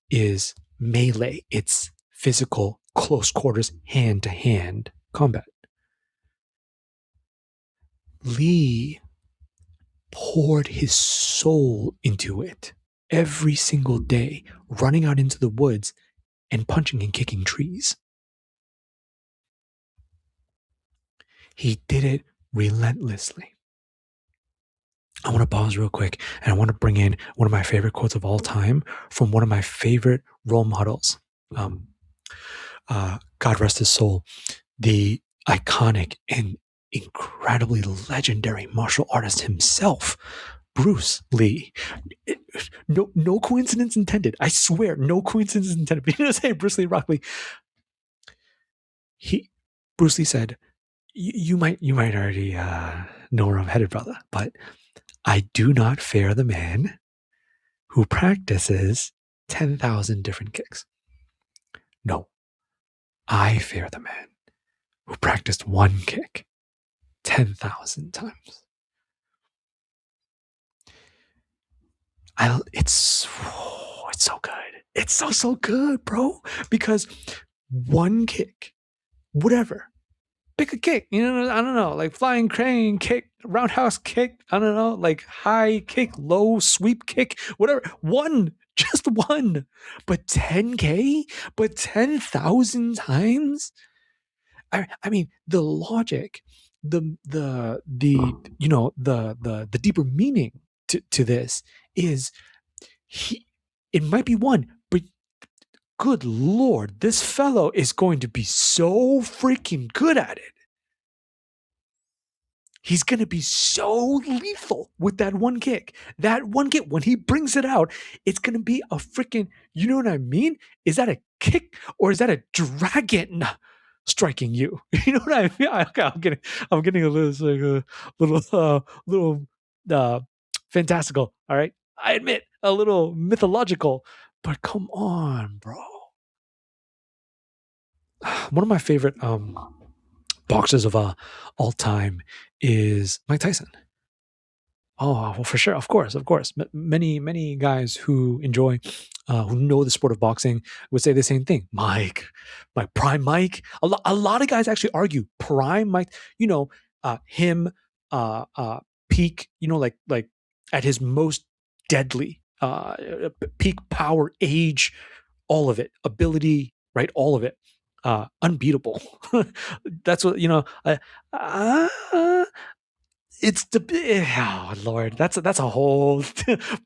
melee. It's physical, close quarters, hand to hand combat. Lee poured his soul into it every single day, running out into the woods and punching and kicking trees. He did it relentlessly. I want to pause real quick and I want to bring in one of my favorite quotes of all time from one of my favorite role models. God rest his soul, the iconic and incredibly legendary martial artist himself, Bruce Lee. No coincidence intended. I swear, no coincidence intended. But you know, say Bruce Lee, Rock Lee. Bruce Lee said, "You might already know where I'm headed, brother, but I do not fear the man who practices 10,000 different kicks. No, I fear the man who practiced one kick 10,000 times." It's so good. It's so good, bro. Because one kick, whatever, pick a kick, I don't know, like flying crane kick, roundhouse kick, I don't know, like high kick, low sweep kick, whatever. One, just one. But 10K, but 10,000 times. I mean, the logic, the deeper meaning to this is, it might be one, but good Lord, this fellow is going to be so freaking good at it. He's going to be so lethal with that one kick. That one kick, when he brings it out, it's going to be a freaking, you know what I mean? Is that a kick or is that a dragon striking you? You know what I mean? I'm getting a little, like a little fantastical. All right. I admit a little mythological, but come on, bro. One of my favorite boxers of all time is Mike Tyson. Oh, well, for sure, of course, of course. Many guys who enjoy, who know the sport of boxing would say the same thing. Mike, prime Mike. A lot of guys actually argue prime Mike. You know, him, peak. You know, like at his most deadly, peak power, age, all of it, ability, right, all of it, unbeatable. That's what you know. Uh, it's oh Lord, that's a whole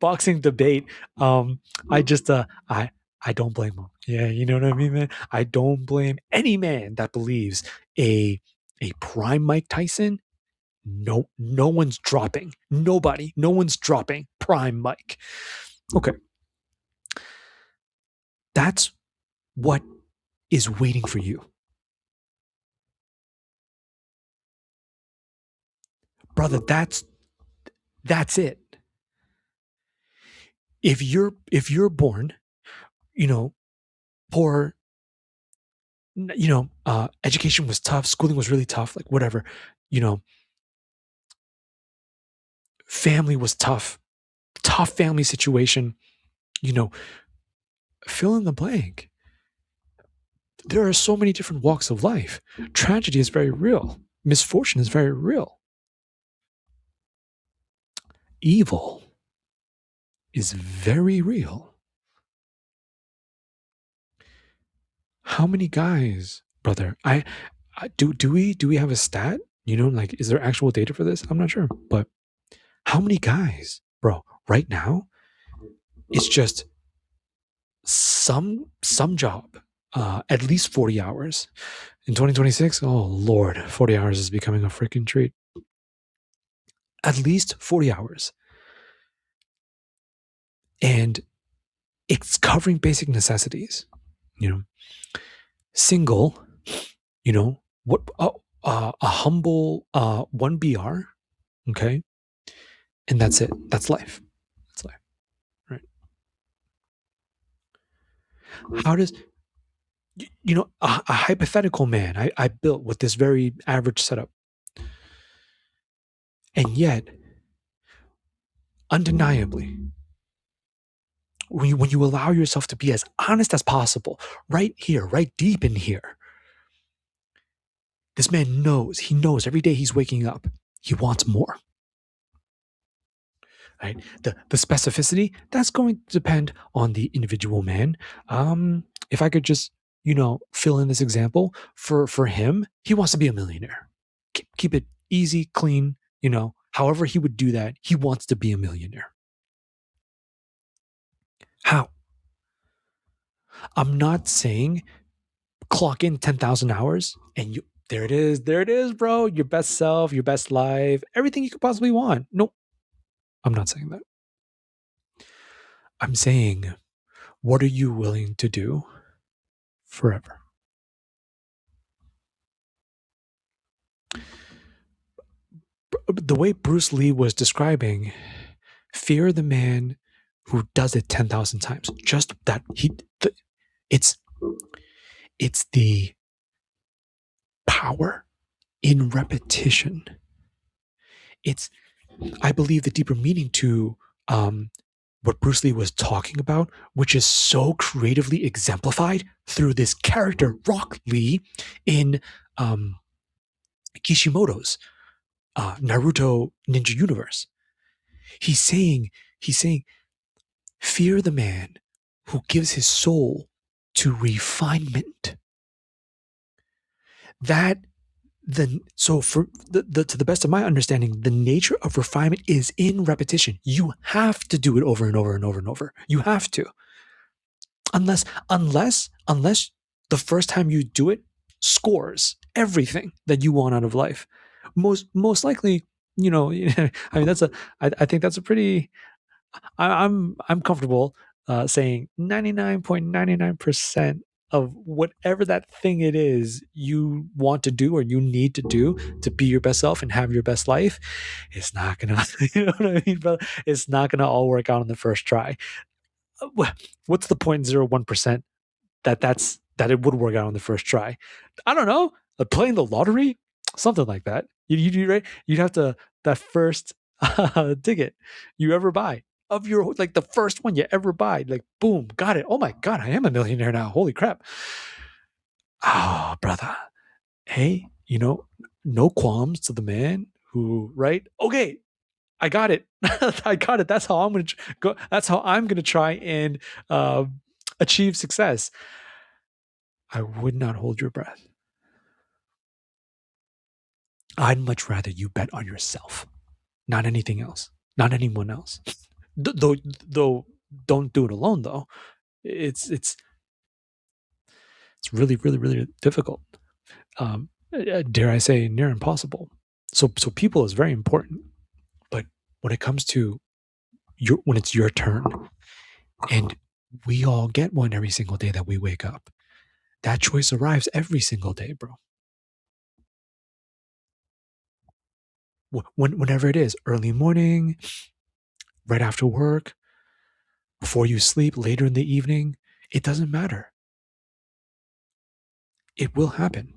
boxing debate. I just I don't blame him. Yeah, you know what I mean, man. I don't blame any man that believes a a prime Mike Tyson. No one's dropping. Nobody, no one's dropping prime Mike. Okay, that's what is waiting for you, brother. That's it. If you're born, you know, poor, education was tough, schooling was really tough, like whatever, you know, family was tough, tough family situation, you know, fill in the blank. There are so many different walks of life. Tragedy is very real. Misfortune is very real. Evil is very real. How many guys, brother? I do we have a stat? You know, like, is there actual data for this? I'm not sure, but how many guys, bro, right now? It's just some job, at least 40 hours. In 2026, oh Lord, 40 hours is becoming a freaking treat. At least 40 hours. And it's covering basic necessities, you know, single, you know, what a humble 1 BR, okay? And that's it. That's life. That's life. Right. How does a hypothetical man I built with this very average setup, and yet undeniably, when you allow yourself to be as honest as possible, right here, right deep in here, this man knows, he knows every day he's waking up, he wants more. Right? The specificity, that's going to depend on the individual man. If I could just, fill in this example, for him, he wants to be a millionaire. Keep it easy, clean, however he would do that, he wants to be a millionaire. How? I'm not saying clock in 10,000 hours and there it is, bro. Your best self, your best life, everything you could possibly want. Nope. I'm not saying that. I'm saying, what are you willing to do forever? The way Bruce Lee was describing, fear the man who does it 10,000 times. Just that it's the power in repetition. It's, I believe, the deeper meaning to what Bruce Lee was talking about, which is so creatively exemplified through this character, Rock Lee, in Kishimoto's Naruto Ninja Universe. He's saying, fear the man who gives his soul to refinement. So for to the best of my understanding, the nature of refinement is in repetition. You have to do it over and over and over and over. You have to. Unless the first time you do it scores everything that you want out of life. Most likely, you know, I mean, I think that's a pretty, I'm comfortable saying 99.99% of whatever that thing it is you want to do or you need to do to be your best self and have your best life, it's not gonna, you know what I mean, brother? It's not gonna all work out on the first try. What's the 0.01% that it would work out on the first try? I don't know. Playing the lottery, something like that. You right? You'd have to that first ticket you ever buy of your, like, the first one you ever buy, like, boom, got it. Oh my god, I am a millionaire now. Holy crap! Oh, brother. Hey, no qualms to the man who, right? Okay, I got it. I got it. That's how I'm gonna go. That's how I'm gonna try and uh, achieve success. I would not hold your breath. I'd much rather you bet on yourself, not anything else, not anyone else. Though, don't do it alone. Though it's it's really, really, really difficult. Dare I say, near impossible. So people is very important, but when it comes to when it's your turn, and we all get one every single day that we wake up. That choice arrives every single day, bro. Whenever it is, early morning, right after work, before you sleep, later in the evening, it doesn't matter. It will happen.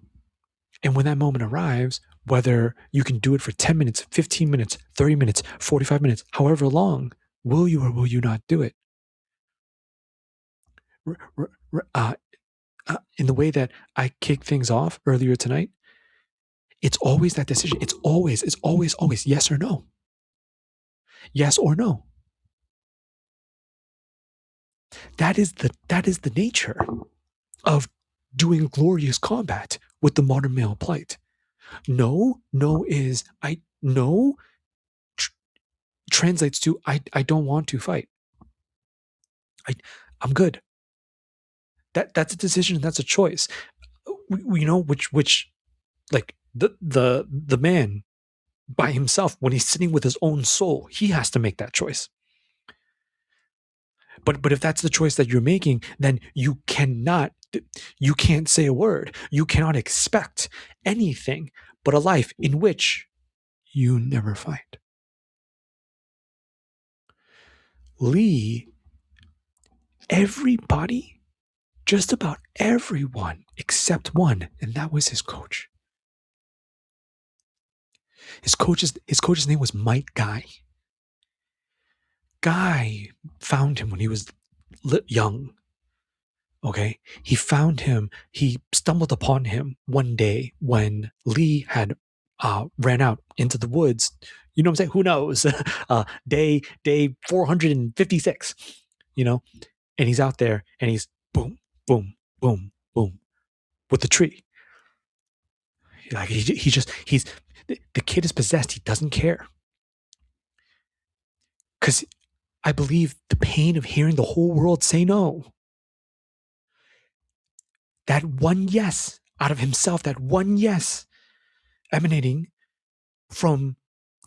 And when that moment arrives, whether you can do it for 10 minutes, 15 minutes, 30 minutes, 45 minutes, however long, will you or will you not do it? In the way that I kicked things off earlier tonight, it's always that decision. It's always yes or no. Yes or no. That is the nature of doing glorious combat with the modern male plight. No is I no tr- translates to I don't want to fight. I I'm good. That's a decision. That's a choice. Which like the man by himself, when he's sitting with his own soul, he has to make that choice. But if that's the choice that you're making, then you can't say a word. You cannot expect anything but a life in which you never fight. Lee, everybody, just about everyone except one, and that was his coach. His coach's name was Mike Guy. Guy found him when he was young. Okay. He found him. He stumbled upon him one day when Lee had ran out into the woods. You know what I'm saying? Who knows? Day 456. You know, and he's out there and he's boom, boom, boom, boom with the tree. Like he's the kid is possessed. He doesn't care because I believe the pain of hearing the whole world say no. That one yes out of himself, that one yes emanating from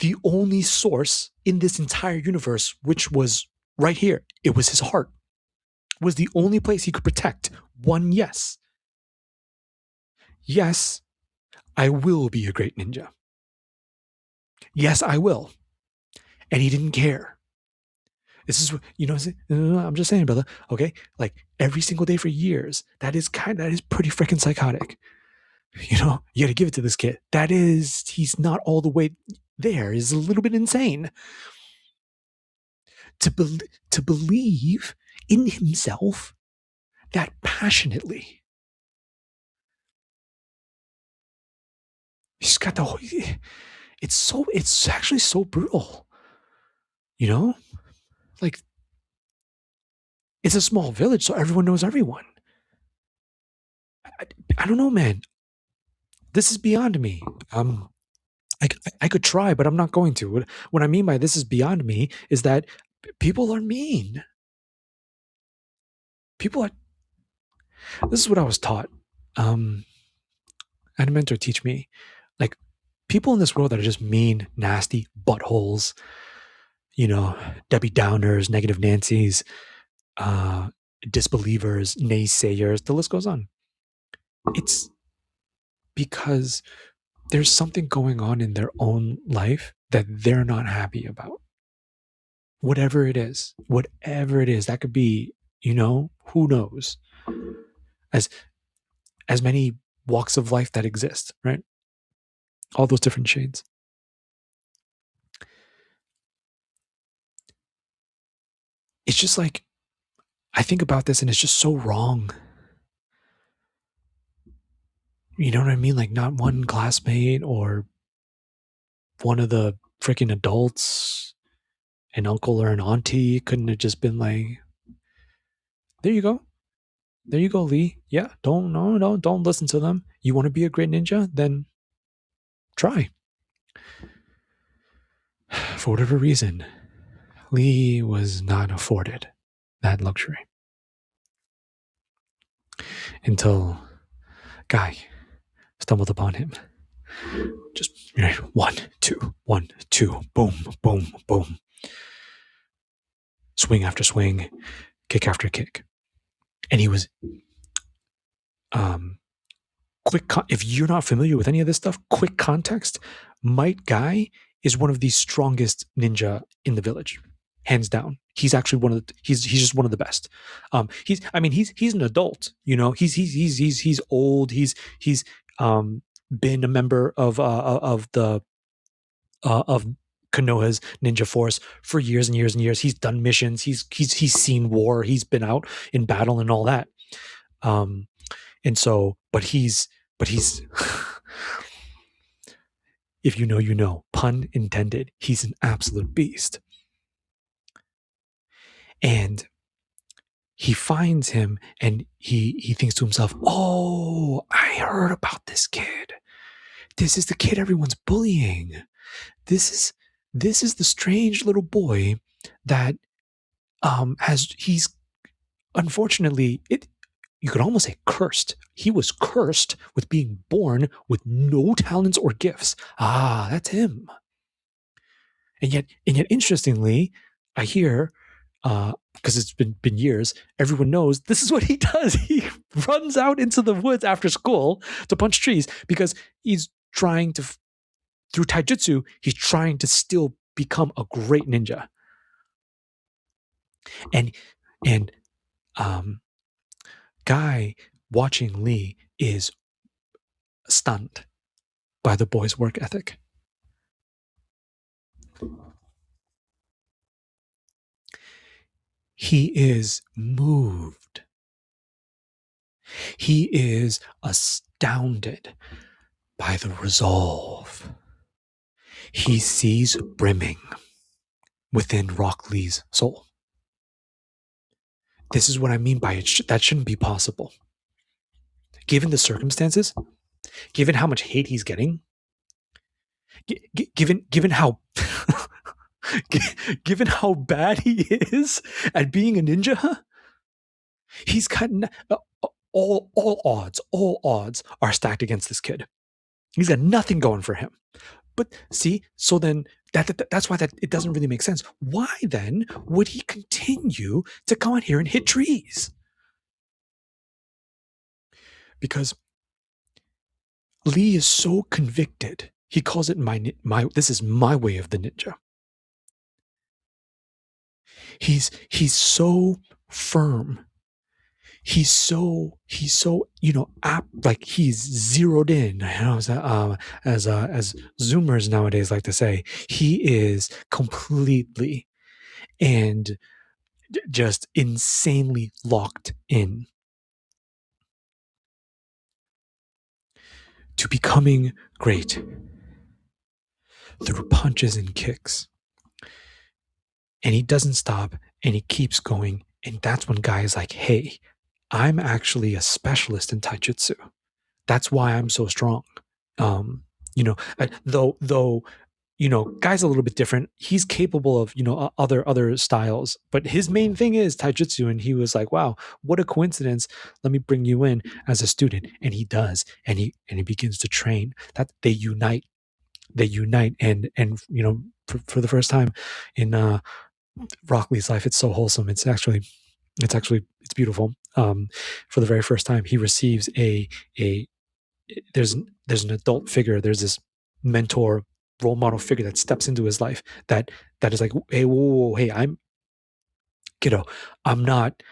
the only source in this entire universe, which was right here. It was his heart, was the only place he could protect. One yes. Yes, I will be a great ninja. Yes, I will. And he didn't care. This is, I'm just saying, brother. Okay, like every single day for years. That is pretty freaking psychotic. You got to give it to this kid. He's not all the way there. He's a little bit insane. To believe in himself that passionately. He's got it's actually so brutal. Like, it's a small village, so everyone knows everyone. I don't know, man. This is beyond me. I could try, but I'm not going to. What I mean by this is beyond me is that people are mean. People are. This is what I was taught. I had a mentor teach me, like, people in this world that are just mean, nasty buttholes, you know, Debbie Downers, negative Nancy's, disbelievers, naysayers, the list goes on. It's because there's something going on in their own life that they're not happy about. Whatever it is, that could be, who knows? As many walks of life that exist, right? All those different shades. It's just like, I think about this and it's just so wrong. You know what I mean? Like, not one classmate or one of the freaking adults, an uncle or an auntie, couldn't have just been like, there you go, Lee. Yeah, don't listen to them. You want to be a great ninja? Then try. For whatever reason, Lee was not afforded that luxury until Guy stumbled upon him. Just one, two, boom, boom, boom. Swing after swing, kick after kick. And he was if you're not familiar with any of this stuff, quick context, Might Guy is one of the strongest ninja in the village, hands down. He's actually he's just one of the best. He's an adult, he's old. He's been a member of Konoha's ninja force for years and years and years. He's done missions. He's seen war. He's been out in battle and all that. And so, but he's if you know, pun intended, he's an absolute beast. And he finds him and he thinks to himself, oh, I heard about this kid. This is the kid everyone's bullying. This is the strange little boy that he's unfortunately, you could almost say cursed. He was cursed with being born with no talents or gifts. Ah, that's him. And yet, interestingly, I hear, because it's been years, everyone knows this is what he does. He runs out into the woods after school to punch trees because he's trying to, through taijutsu, he's trying to still become a great ninja. And Guy, watching Lee, is stunned by the boy's work ethic. He is moved. He is astounded by the resolve he sees brimming within Rock Lee's soul. This is what I mean by it. That shouldn't be possible. Given the circumstances, given how much hate he's getting, given how given how bad he is at being a ninja, he's got all odds are stacked against this kid. He's got nothing going for him. But see, so then that's why it doesn't really make sense. Why then would he continue to come out here and hit trees? Because Lee is so convicted. He calls it my this is my way of the ninja. He's so firm. He's so like he's zeroed in. As Zoomers nowadays like to say, he is completely and just insanely locked in to becoming great through punches and kicks. And he doesn't stop and he keeps going. And that's when Guy is like, hey, I'm actually a specialist in taijutsu. That's why I'm so strong. Though Guy's a little bit different. He's capable of, other styles, but his main thing is taijutsu. And he was like, wow, what a coincidence. Let me bring you in as a student. And he does. And he begins to train. That they unite they unite, and for the first time in Rock Lee's life, it's so wholesome. It's beautiful. For the very first time, he receives a there's an adult figure. There's this mentor, role model figure that steps into his life that is like, hey, whoa, hey, I'm kiddo. I'm not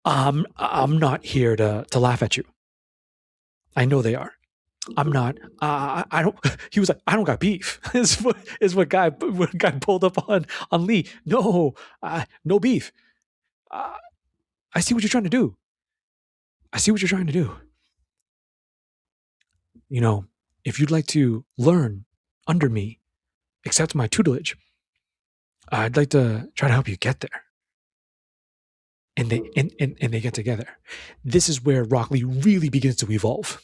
I'm not here to laugh at you. I know they are. I'm not. I don't. He was like, I don't got beef. Is what guy pulled up on Lee. No, no beef. Uh, I see what you're trying to do. I see what you're trying to do. You know, if you'd like to learn under me, accept my tutelage, I'd like to try to help you get there. And they get together. This is where Rock Lee really begins to evolve.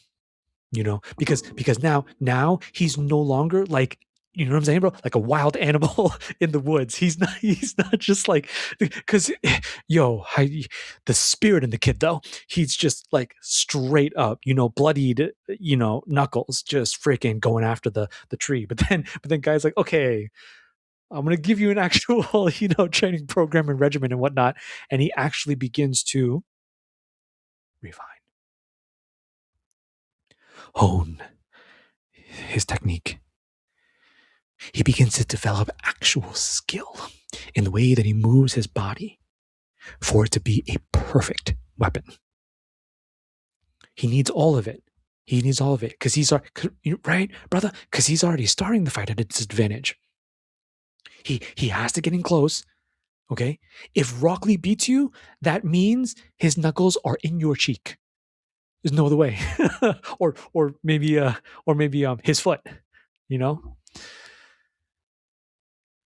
Because now he's no longer like, you know what I'm saying, bro? Like a wild animal in the woods. He's not just like, because the spirit in the kid though, he's just like straight up, bloodied, knuckles, just freaking going after the tree. But then guys like, okay, I'm gonna give you an actual, training program and regimen and whatnot. And he actually begins to refine, hone his technique. He begins to develop actual skill in the way that he moves his body for it to be a perfect weapon. He needs all of it. Because right, brother? Because he's already starting the fight at a disadvantage. He has to get in close. Okay, if Rock Lee beats you, that means his knuckles are in your cheek. There's no other way, or maybe his foot.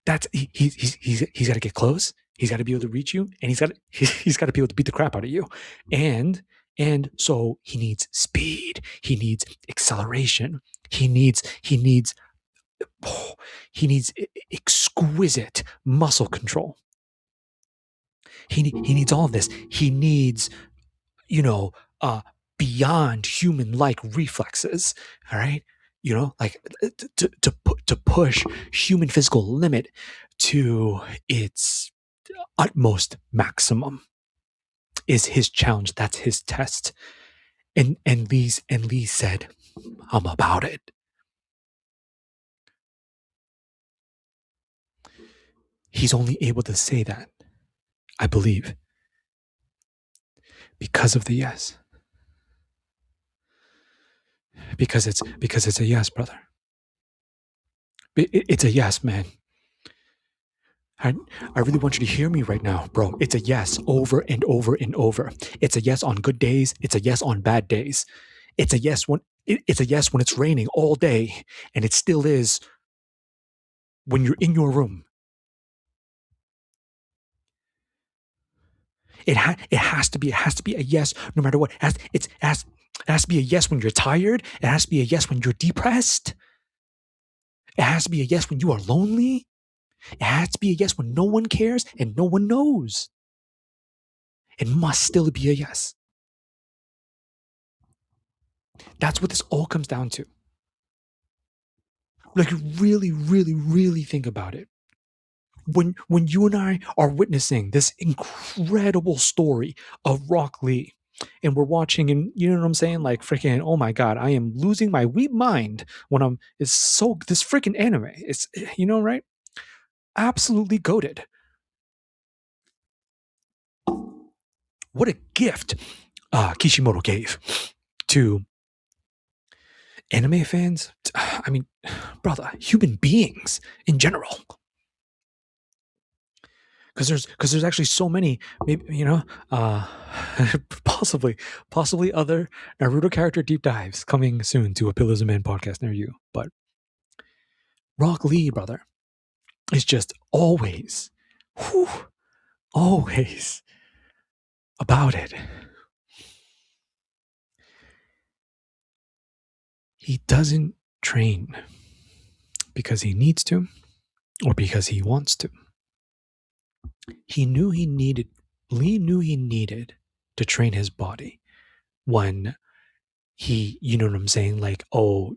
That's he's got to get close. He's got to be able to reach you, and he's got to be able to beat the crap out of you. And so he needs speed. He needs acceleration. He needs exquisite muscle control. He needs all of this. He needs, beyond human-like reflexes. All right, like to push human physical limit to its utmost maximum is his challenge. That's his test. And Lee said, I'm about it. He's only able to say that, I believe, because of the yes. Because it's a yes, brother. It's a yes, man. I really want you to hear me right now, bro. It's a yes over and over and over. It's a yes on good days. It's a yes on bad days. It's a yes when it's raining all day, and it still is when you're in your room. It has to be a yes no matter what. It has to be a yes when you're tired. It has to be a yes when you're depressed. It has to be a yes when you are lonely. It has to be a yes when no one cares and no one knows. It must still be a yes. That's what this all comes down to. Like, really, really, really think about it. When you and I are witnessing this incredible story of Rock Lee, and we're watching, and you know what I'm saying? Like, freaking, oh my God, I am losing my wee mind when this freaking anime. It's, right? Absolutely goated. What a gift Kishimoto gave to anime fans. I mean, brother, human beings in general. Because there's actually so many, maybe, possibly other Naruto character deep dives coming soon to a Pillars of Men podcast near you. But Rock Lee, brother, is just always about it. He doesn't train because he needs to or because he wants to. Lee knew he needed to train his body when he, you know what I'm saying? Like, oh,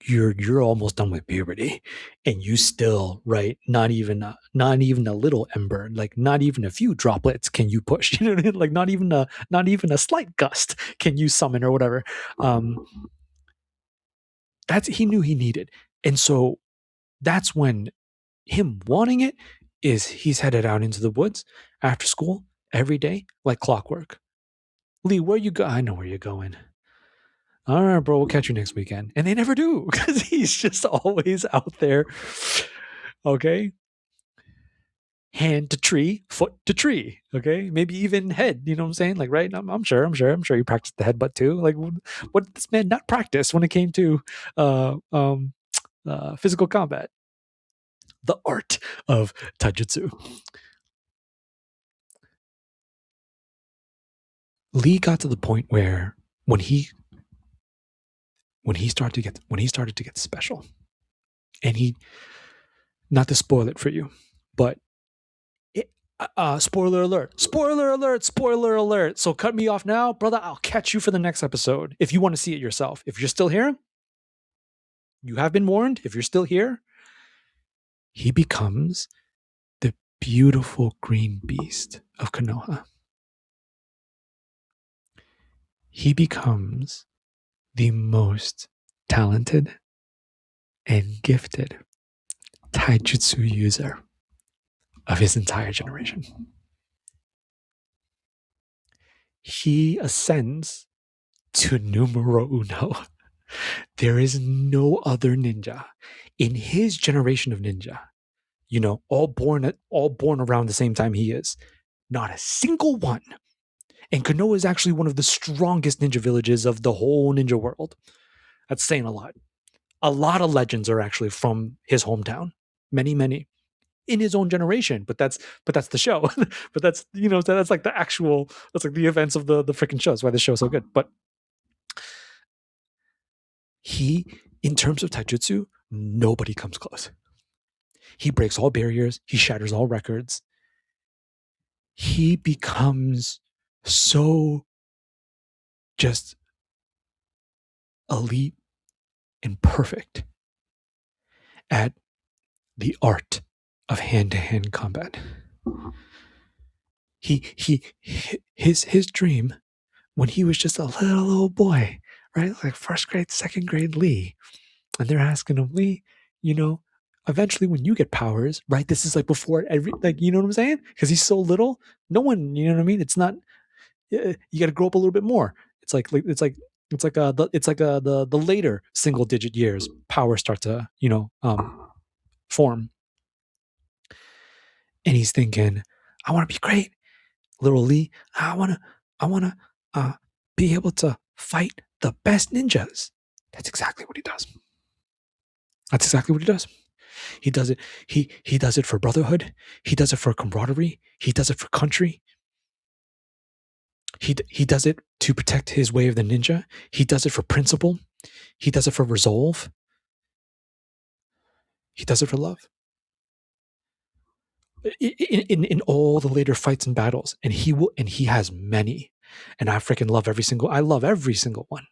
you're almost done with puberty, and you still, right, not even a little ember, like not even a few droplets can you push. You know what I mean? Like not even a slight gust can you summon or whatever. um that's he knew he needed. And so that's when him wanting it is he's headed out into the woods after school every day like clockwork. Lee, where you go? I know where you're going. All right, bro, we'll catch you next weekend. And they never do because he's just always out there. Okay. Hand to tree, foot to tree. Okay. Maybe even head. You know what I'm saying? Like, right? I'm sure you practiced the headbutt too. Like, what did this man not practice when it came to uh, um, physical combat? The art of taijutsu. Lee got to the point where when he when he started to get special, and he, not to spoil it for you, but it, spoiler alert, spoiler alert, spoiler alert. So cut me off now, brother. I'll catch you for the next episode if you want to see it yourself. If you're still here, you have been warned. If you're still here, he becomes the beautiful green beast of Konoha. He becomes the most talented and gifted taijutsu user of his entire generation. He ascends to numero uno. There is no other ninja in his generation of ninja, all born around the same time he is. Not a single one. And Konoha is actually one of the strongest ninja villages of the whole ninja world. That's saying a lot. A lot of legends are actually from his hometown. Many, many in his own generation. But that's the show. But that's like the actual, that's like the events of the freaking show. That's why the show's so good. But he, in terms of taijutsu, nobody comes close. He breaks all barriers. He shatters all records. He becomes so just elite and perfect at the art of hand-to-hand combat. His dream when he was just a little boy, right? Like first grade, second grade Lee. And they're asking him, Lee, you know, eventually when you get powers, right? This is like before every, like, you know what I'm saying? Because he's so little. No one, you know what I mean? It's not, you got to grow up a little bit more. The later single digit years powers start to, form. And he's thinking, I want to be great, little Lee. I want to uh, be able to fight the best ninjas. That's exactly what he does. That's exactly what he does. He does it. He does it for brotherhood. He does it for camaraderie. He does it for country. He does it to protect his way of the ninja. He does it for principle. He does it for resolve. He does it for love. In all the later fights and battles, and he has many, and I love every single one.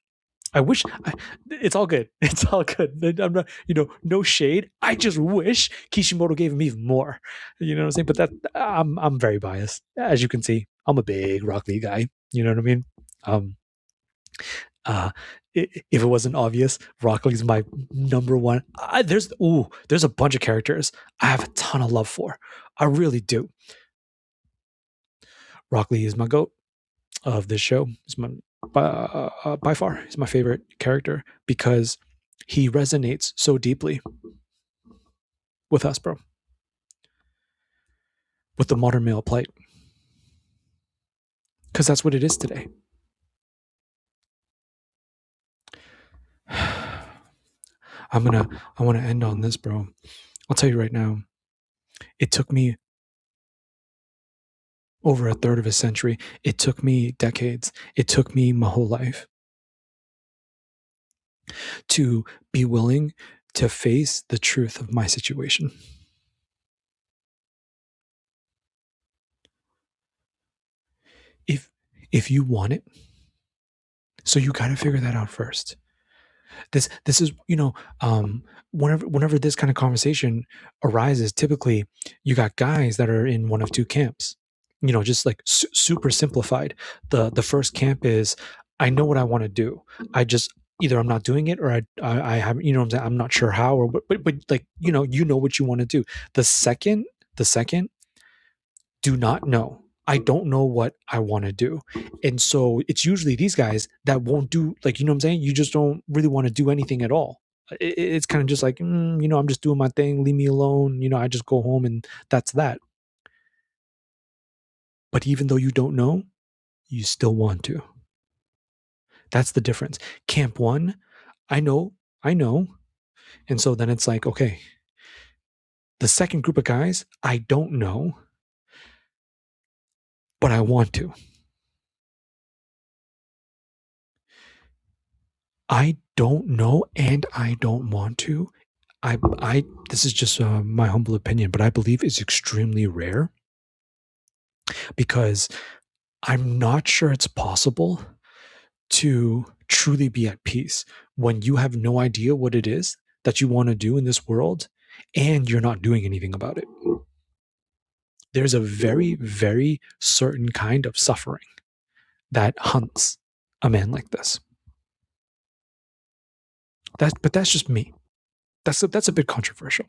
It's all good. It's all good. I'm not, no shade. I just wish Kishimoto gave him even more. You know what I'm saying? But I'm very biased, as you can see. I'm a big Rock Lee guy. You know what I mean? Um, uh, if it wasn't obvious, Rock Lee's my number one. There's a bunch of characters I have a ton of love for. I really do. Rock Lee is my goat of this show. Is my by far is my favorite character because he resonates so deeply with us, bro. With the modern male plight, because that's what it is today. I want to end on this, bro. I'll tell you right now. It took me over a third of a century. It took me decades. It took me my whole life to be willing to face the truth of my situation. If you want it, so you got to figure that out first. This is, whenever this kind of conversation arises, typically you got guys that are in one of two camps. Just like super simplified. The first camp is, I know what I want to do. I just, either I'm not doing it, or I haven't, what I'm saying, I'm not sure how, or but like, what you want to do. The second, do not know. I don't know what I want to do. And so it's usually these guys that won't do, like, what I'm saying? You just don't really want to do anything at all. It's kind of just like, I'm just doing my thing, leave me alone. I just go home and that's that. But even though you don't know, you still want to. That's the difference. Camp one, I know. And so then it's like, okay, the second group of guys, I don't know, but I want to. I don't know and I don't want to. This is just my humble opinion, but I believe it's extremely rare, because I'm not sure it's possible to truly be at peace when you have no idea what it is that you want to do in this world and you're not doing anything about it. There's a very, very certain kind of suffering that hunts a man like this. But that's just me. That's a bit controversial.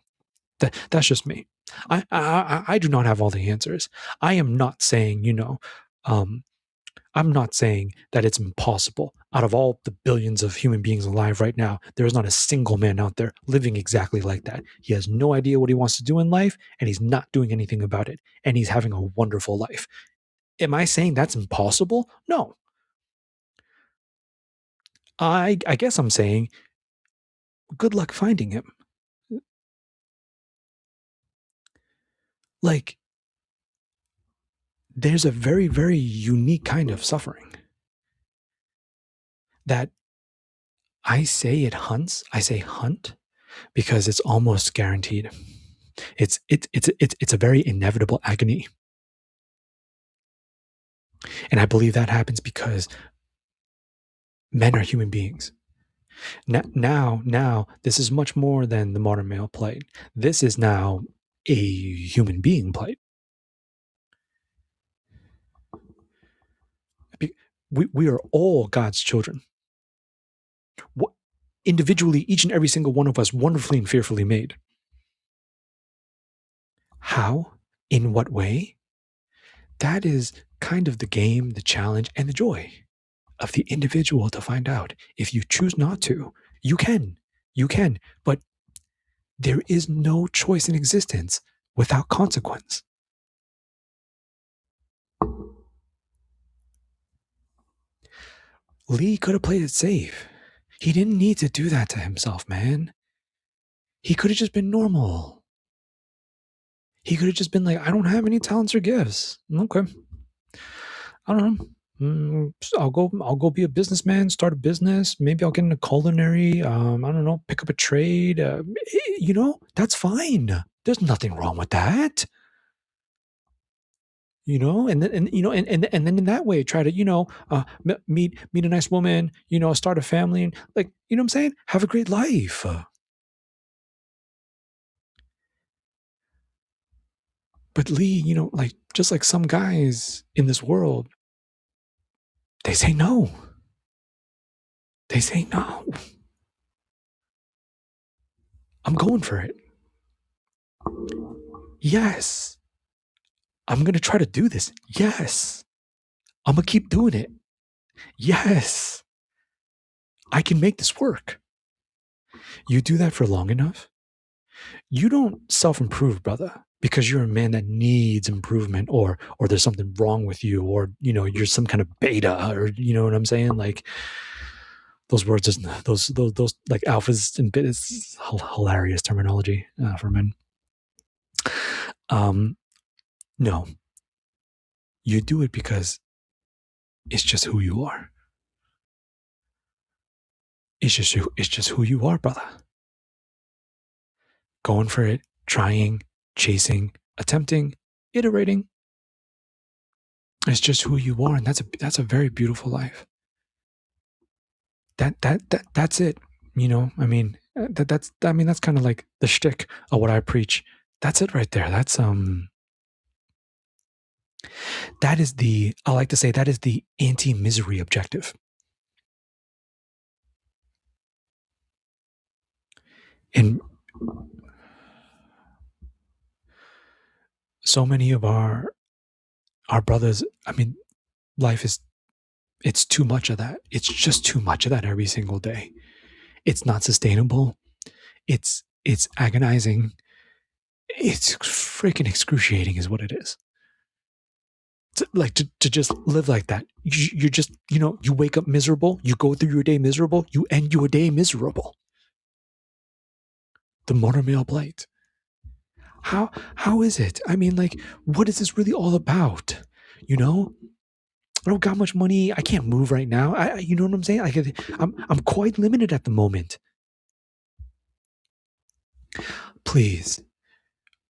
That's just me. I do not have all the answers. I am not saying, I'm not saying that it's impossible. Out of all the billions of human beings alive right now, there is not a single man out there living exactly like that. He has no idea what he wants to do in life, and he's not doing anything about it, and he's having a wonderful life. Am I saying that's impossible? No. I guess I'm saying good luck finding him. Like, there's a very, very unique kind of suffering that I say hunt because it's almost guaranteed. It's a very inevitable agony. And I believe that happens because men are human beings. Now, this is much more than the modern male plight. This is now a human being plight. We are all God's children. Individually, each and every single one of us, wonderfully and fearfully made. How? In what way? That is kind of the game, the challenge, and the joy of the individual to find out. If you choose not to, you can, but there is no choice in existence without consequence. Lee could have played it safe. He didn't need to do that to himself, man. He could have just been normal. He could have just been like, I don't have any talents or gifts. Okay. I don't know. I'll go be a businessman, start a business. Maybe I'll get into culinary. I don't know, pick up a trade. That's fine. There's nothing wrong with that. And then and then in that way try to meet a nice woman, start a family, and, like, what I'm saying, have a great life. But Lee, like, just like some guys in this world, they say no. They say no. I'm going for it. Yes. I'm going to try to do this. Yes. I'm going to keep doing it. Yes. I can make this work. You do that for long enough, you don't self-improve, brother, because you're a man that needs improvement, or there's something wrong with you, or you're some kind of beta, or you know what I'm saying? Like, those words, those like alphas and betas, hilarious terminology for men. No, you do it because it's just who you are. It's just who you are, brother. Going for it, trying, chasing, attempting, iterating. It's just who you are, and that's a very beautiful life. That's it. I mean, that's kind of like the shtick of what I preach. That's it right there. That is the, I like to say, that is the anti-misery objective. And so many of our brothers, I mean, life is, it's too much of that. It's just too much of that every single day. It's not sustainable. It's agonizing. It's freaking excruciating is what it is. To just live like that. You're just, you wake up miserable, you go through your day miserable, you end your day miserable. The motor male plight. How is it? I mean, like, what is this really all about? You know, I don't got much money. I can't move right now. You know what I'm saying? I'm quite limited at the moment. Please,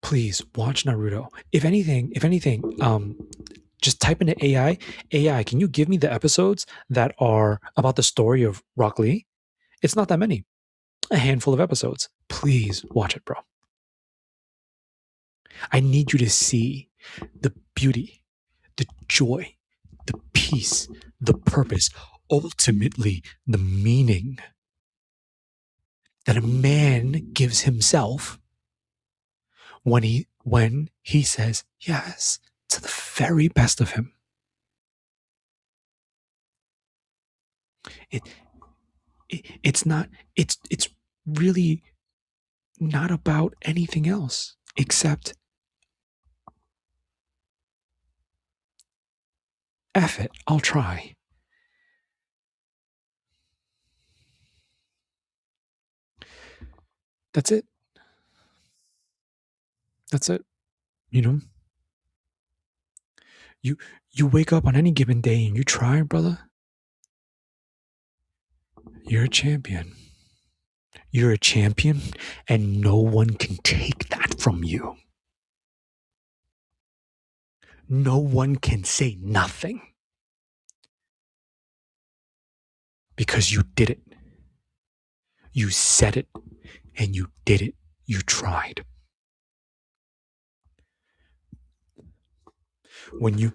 please watch Naruto. If anything, just type into AI. AI, can you give me the episodes that are about the story of Rock Lee? It's not that many. A handful of episodes. Please watch it, bro. I need you to see the beauty, the joy, the peace, the purpose, ultimately the meaning that a man gives himself when he says yes to the very best of him. It, it's not, it's really not about anything else except F it, I'll try. That's it. That's it. You know, you you wake up on any given day and you try, brother. You're a champion. You're a champion, and no one can take that from you. No one can say nothing because you did it. You said it and you did it. You tried. When you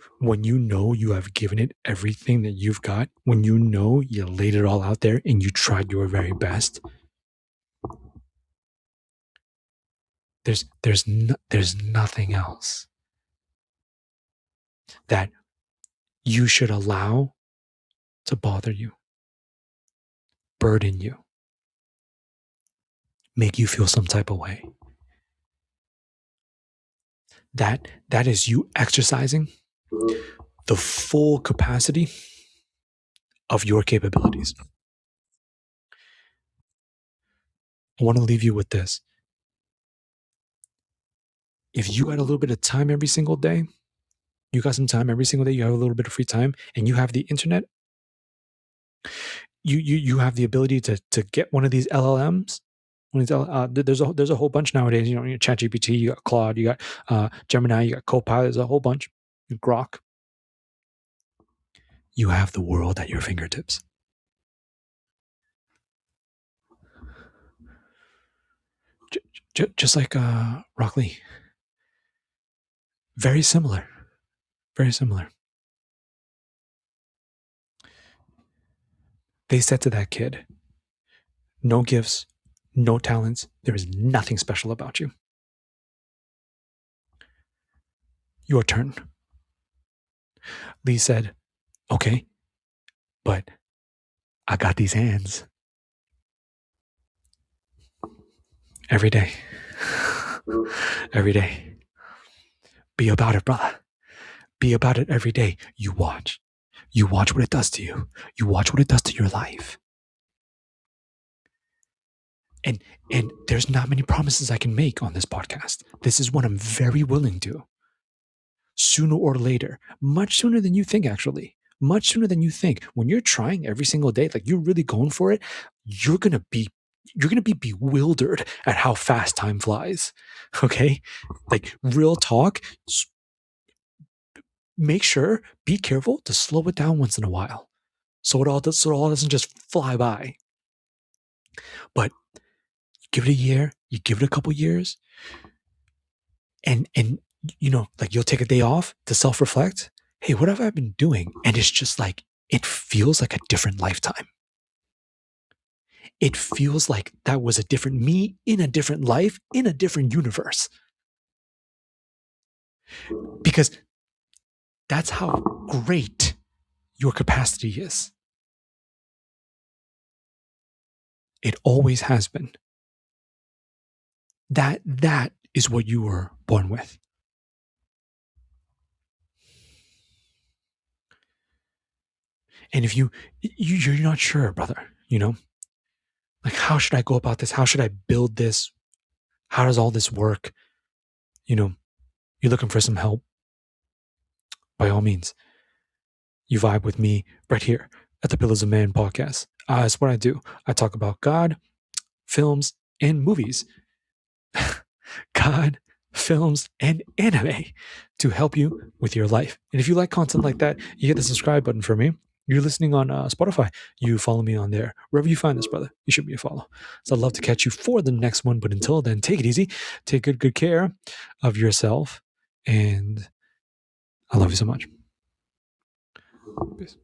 know you have given it everything that you've got, when you know you laid it all out there and you tried your very best, there's nothing else that you should allow to bother you, burden you, make you feel some type of way. That is you exercising the full capacity of your capabilities. I want to leave you with this. If you had a little bit of time every single day, you got some time every single day, you have a little bit of free time, and you have the internet, you have the ability to get one of these LLMs. There's a whole bunch nowadays. ChatGPT, you got Claude, you got Gemini, you got Copilot. There's a whole bunch. Grok. You have the world at your fingertips. Just like Rock Lee. Very similar. Very similar. They said to that kid, no gifts, no talents. There is nothing special about you. Your turn. Lee said, okay, but I got these hands. Every day. Every day. Be about it, brother. Be about it every day. You watch. You watch what it does to you. You watch what it does to your life. And there's not many promises I can make on this podcast. This is one I'm very willing to. Sooner or later, much sooner than you think, actually. Much sooner than you think. When you're trying every single day, like you're really going for it, you're gonna be bewildered at how fast time flies. Okay? Like real talk, make sure, be careful to slow it down once in a while. So it all doesn't just fly by. But give it a year, you give it a couple years, and like you'll take a day off to self-reflect. Hey, what have I been doing? And it's just like it feels like a different lifetime. It feels like that was a different me in a different life in a different universe. Because that's how great your capacity is. It always has been. That is what you were born with. And if you're not sure, brother, like how should I go about this? How should I build this? How does all this work? You're looking for some help, by all means, you vibe with me right here at the Pillars of Man podcast. That's what I do. I talk about God, films, and movies. God, films, and anime to help you with your life. And if you like content like that, you hit the subscribe button for me. You're listening on Spotify. You follow me on there. Wherever you find this, brother, you should be a follow. So I'd love to catch you for the next one. But until then, take it easy. Take good care of yourself. And I love you so much. Peace.